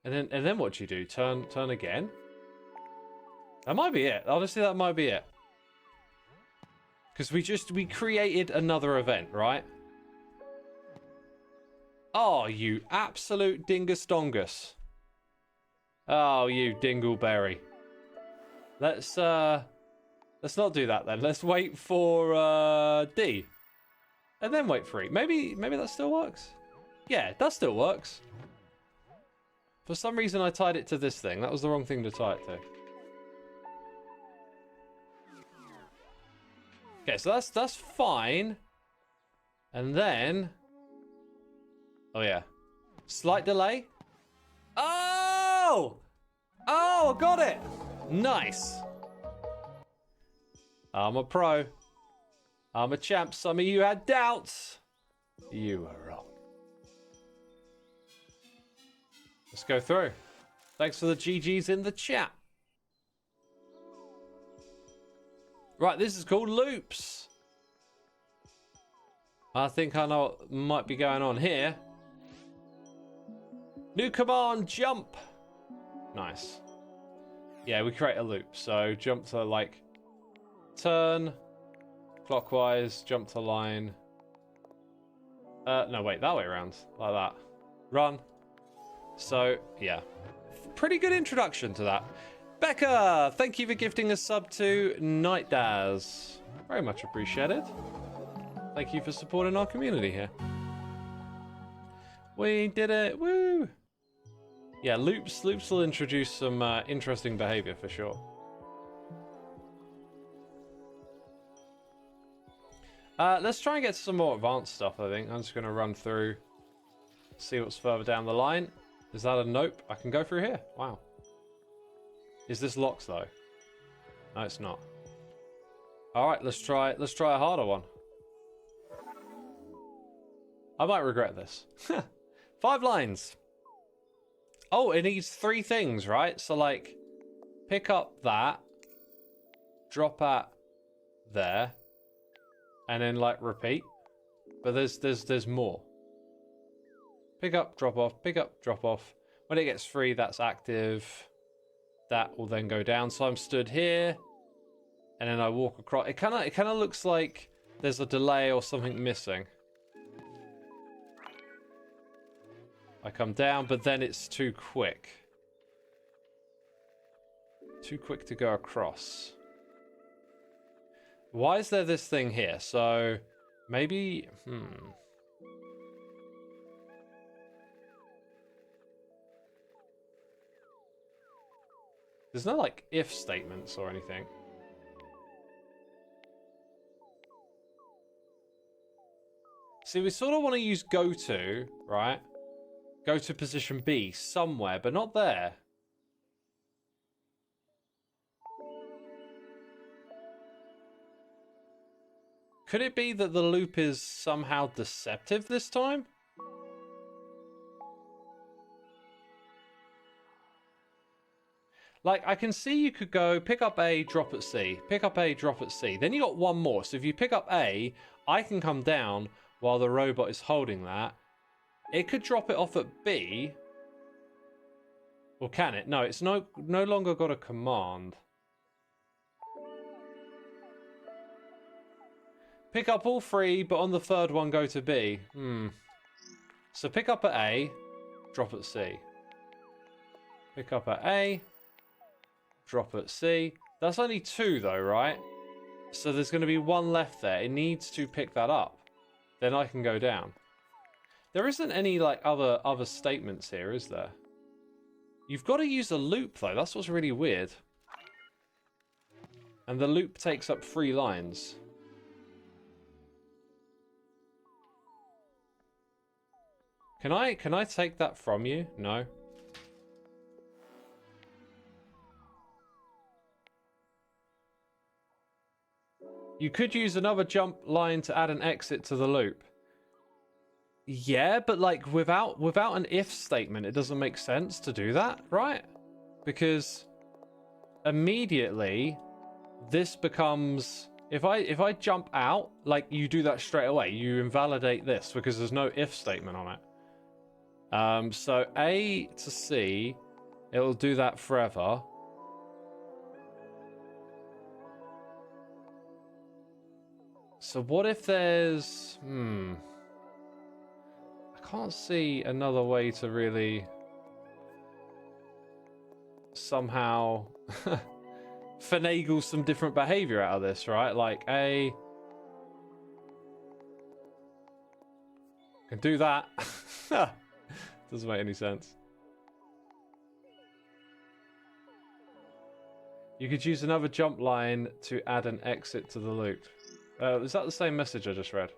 A: And then what do you do? Turn again? That might be it. Honestly, that might be it. Because we created another event, right? Oh, you absolute dingus dongus. Oh, you dingleberry. Let's not do that then. Let's wait for D. And then wait for E. Maybe that still works. Yeah, that still works. For some reason, I tied it to this thing. That was the wrong thing to tie it to. Okay, so that's fine. And then... Oh, yeah. Slight delay. Oh! Oh, got it! Nice. I'm a pro. I'm a champ. Some of you had doubts. You were wrong. Let's go through. Thanks for the GGs in the chat. Right, this is called loops. I think I know what might be going on here. New command, jump. Nice. Yeah, we create a loop. So jump to, like, turn clockwise, jump to line. No, wait, that way around. Like that. Run. So, yeah. Pretty good introduction to that. Becca, thank you for gifting a sub to Night Daz. Very much appreciated. Thank you for supporting our community here. We did it. Woo! Yeah, loops will introduce some interesting behavior for sure. Let's try and get some more advanced stuff, I think. I'm just going to run through, see what's further down the line. Is that a nope? I can go through here. Wow. Is this locked though? No, it's not. All right, let's try a harder one. I might regret this. 5 lines. Oh, it needs 3 things, right? So like, pick up that, drop at there, and then like repeat. But there's more. Pick up, drop off, pick up, drop off. When it gets 3, that's active. That will then go down. So I'm stood here, and then I walk across. It kind of looks like there's a delay or something missing. I come down, but then it's too quick. Too quick to go across. Why is there this thing here? So maybe, There's no like if statements or anything. See, we sort of want to use go to, right? Go to position B somewhere, but not there. Could it be that the loop is somehow deceptive this time? Like, I can see you could go pick up A, drop at C. Pick up A, drop at C. Then you got one more. So if you pick up A, I can come down while the robot is holding that. It could drop it off at B. Or can it? No, it's no longer got a command. Pick up all 3, but on the 3rd one, go to B. So pick up at A, drop at C. Pick up at A, drop at C. That's only 2 though, right? So there's going to be 1 left there. It needs to pick that up. Then I can go down. There isn't any like other statements here, is there? You've got to use a loop though. That's what's really weird. And the loop takes up 3 lines. Can I take that from you? No. You could use another jump line to add an exit to the loop. Yeah, but like without an if statement, it doesn't make sense to do that, right? Because immediately this becomes, if I jump out, like you do that straight away, you invalidate this because there's no if statement on it. So A to C, it'll do that forever. So what if there's... I can't see another way to really somehow finagle some different behavior out of this, right? Like A... can do that. Doesn't make any sense. You could use another jump line to add an exit to the loop. Is that the same message I just read?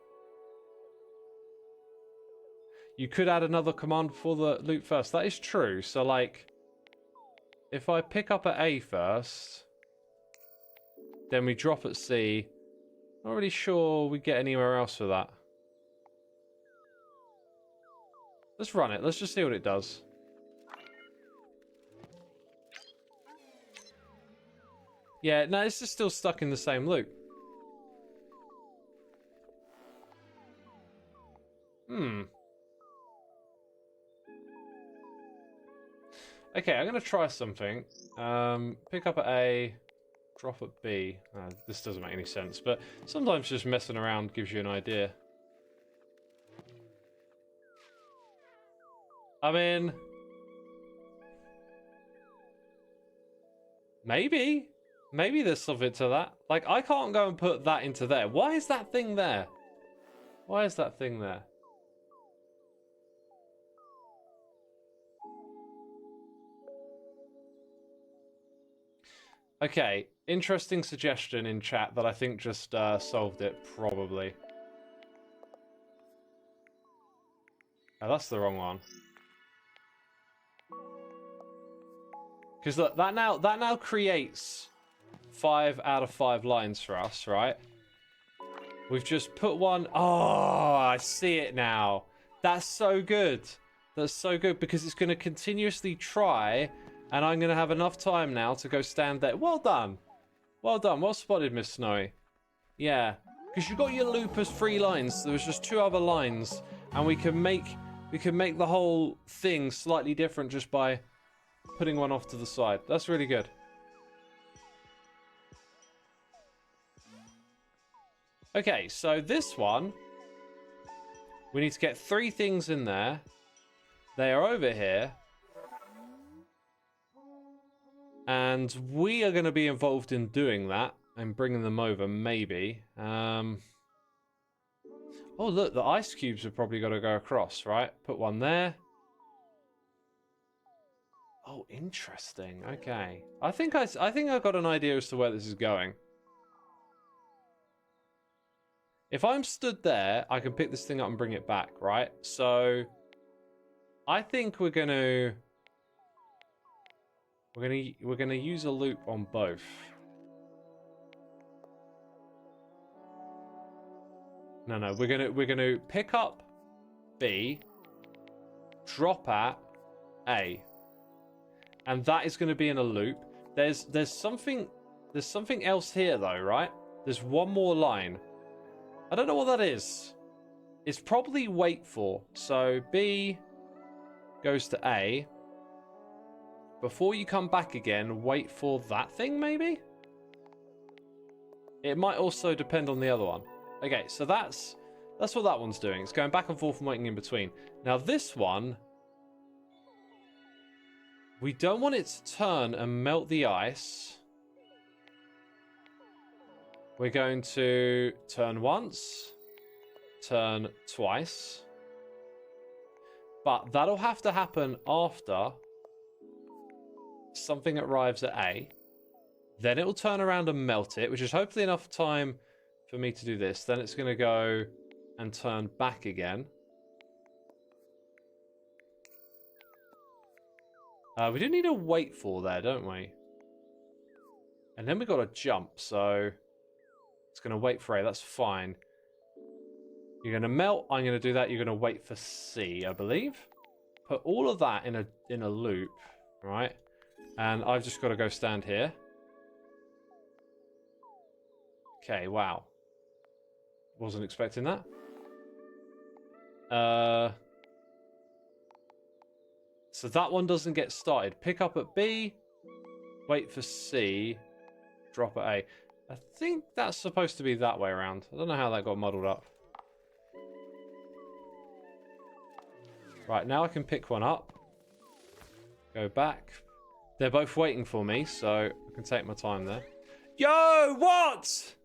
A: You could add another command before the loop first. That is true. So, like, if I pick up at A first, then we drop at C, not really sure we get anywhere else for that. Let's run it. Let's just see what it does. Yeah, no, it's just still stuck in the same loop. Okay, I'm going to try something. Pick up at A, drop at B. This doesn't make any sense, but sometimes just messing around gives you an idea. I mean... maybe. Maybe there's something to that. Like, I can't go and put that into there. Why is that thing there? Why is that thing there? Okay, interesting suggestion in chat that I think just solved it, probably. Oh, that's the wrong one. Because look, that now creates 5 out of 5 lines for us, right? We've just put one... oh, I see it now. That's so good. That's so good because it's going to continuously try, and I'm going to have enough time now to go stand there. Well done. Well done. Well spotted, Miss Snowy. Yeah. Because you got your loop as 3 lines. So there was just 2 other lines. And we can make the whole thing slightly different just by putting one off to the side. That's really good. Okay, so this one, we need to get 3 things in there. They are over here. And we are going to be involved in doing that and bringing them over, maybe. Oh, look, the ice cubes have probably got to go across, right? Put one there. Oh, interesting. Okay. I think I've got an idea as to where this is going. If I'm stood there, I can pick this thing up and bring it back, right? So I think we're gonna use a loop on both. No, we're gonna pick up B, drop at A, and that is going to be in a loop. There's something else here though, right? There's one more line. I don't know what that is. It's probably wait for. So B goes to A. Before you come back again, wait for that thing, maybe? It might also depend on the other one. Okay, so that's what that one's doing. It's going back and forth and waiting in between. Now this one, we don't want it to turn and melt the ice. We're going to turn once, turn twice. But that'll have to happen after something arrives at A. Then it'll turn around and melt it, which is hopefully enough time for me to do this. Then it's going to go and turn back again. We do need a wait for there, don't we? And then we got to jump, so it's going to wait for A. That's fine. You're going to melt. I'm going to do that. You're going to wait for C, I believe. Put all of that in a loop, right? And I've just got to go stand here. Okay, wow. Wasn't expecting that. So that one doesn't get started. Pick up at B, wait for C, drop at A. I think that's supposed to be that way around. I don't know how that got muddled up. Right, now I can pick one up. Go back. They're both waiting for me, so I can take my time there. Yo, what?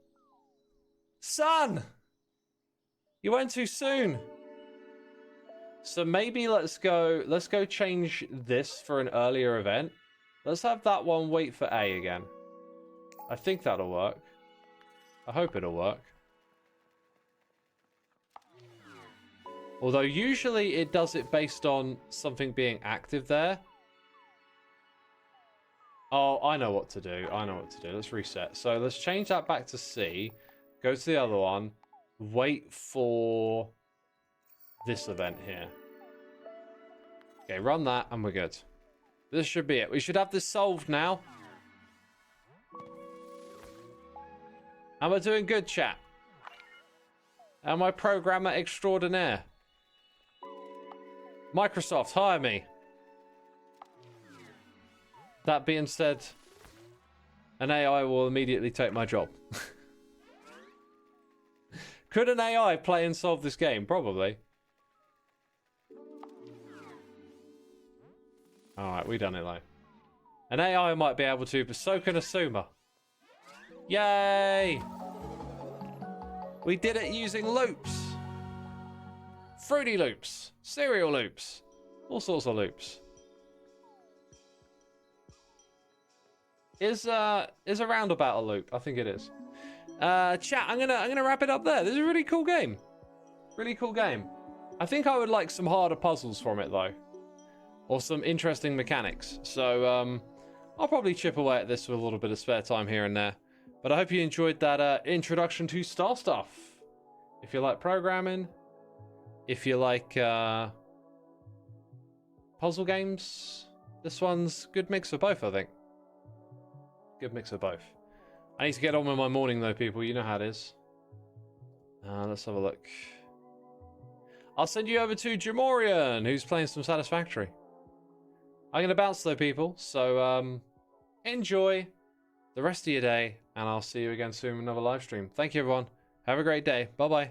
A: Son! You went too soon. So maybe let's go change this for an earlier event. Let's have that one wait for A again. I think that'll work. I hope it'll work. Although usually it does it based on something being active there. Oh, I know what to do. Let's reset. So let's change that back to C. Go to the other one. Wait for this event here. Okay, run that and we're good. This should be it. We should have this solved now. Am I doing good, chat? Am I programmer extraordinaire? Microsoft, hire me. That being said, an AI will immediately take my job. Could an AI play and solve this game? Probably. Alright, we done it though. An AI might be able to, but so can Xisuma. Yay! We did it using loops. Fruity loops. Cereal loops. All sorts of loops. Is a roundabout a loop? I think it is. Chat, I'm gonna wrap it up there. This is a really cool game. Really cool game. I think I would like some harder puzzles from it though. Or some interesting mechanics. So I'll probably chip away at this with a little bit of spare time here and there. But I hope you enjoyed that introduction to Starstuff. If you like programming, if you like puzzle games, this one's good mix of both, I think. Good mix of both. I need to get on with my morning, though, people. You know how it is. Let's have a look. I'll send you over to Jamorian, who's playing some Satisfactory. I'm going to bounce, though, people. So, enjoy the rest of your day, and I'll see you again soon with another live stream. Thank you, everyone. Have a great day. Bye-bye.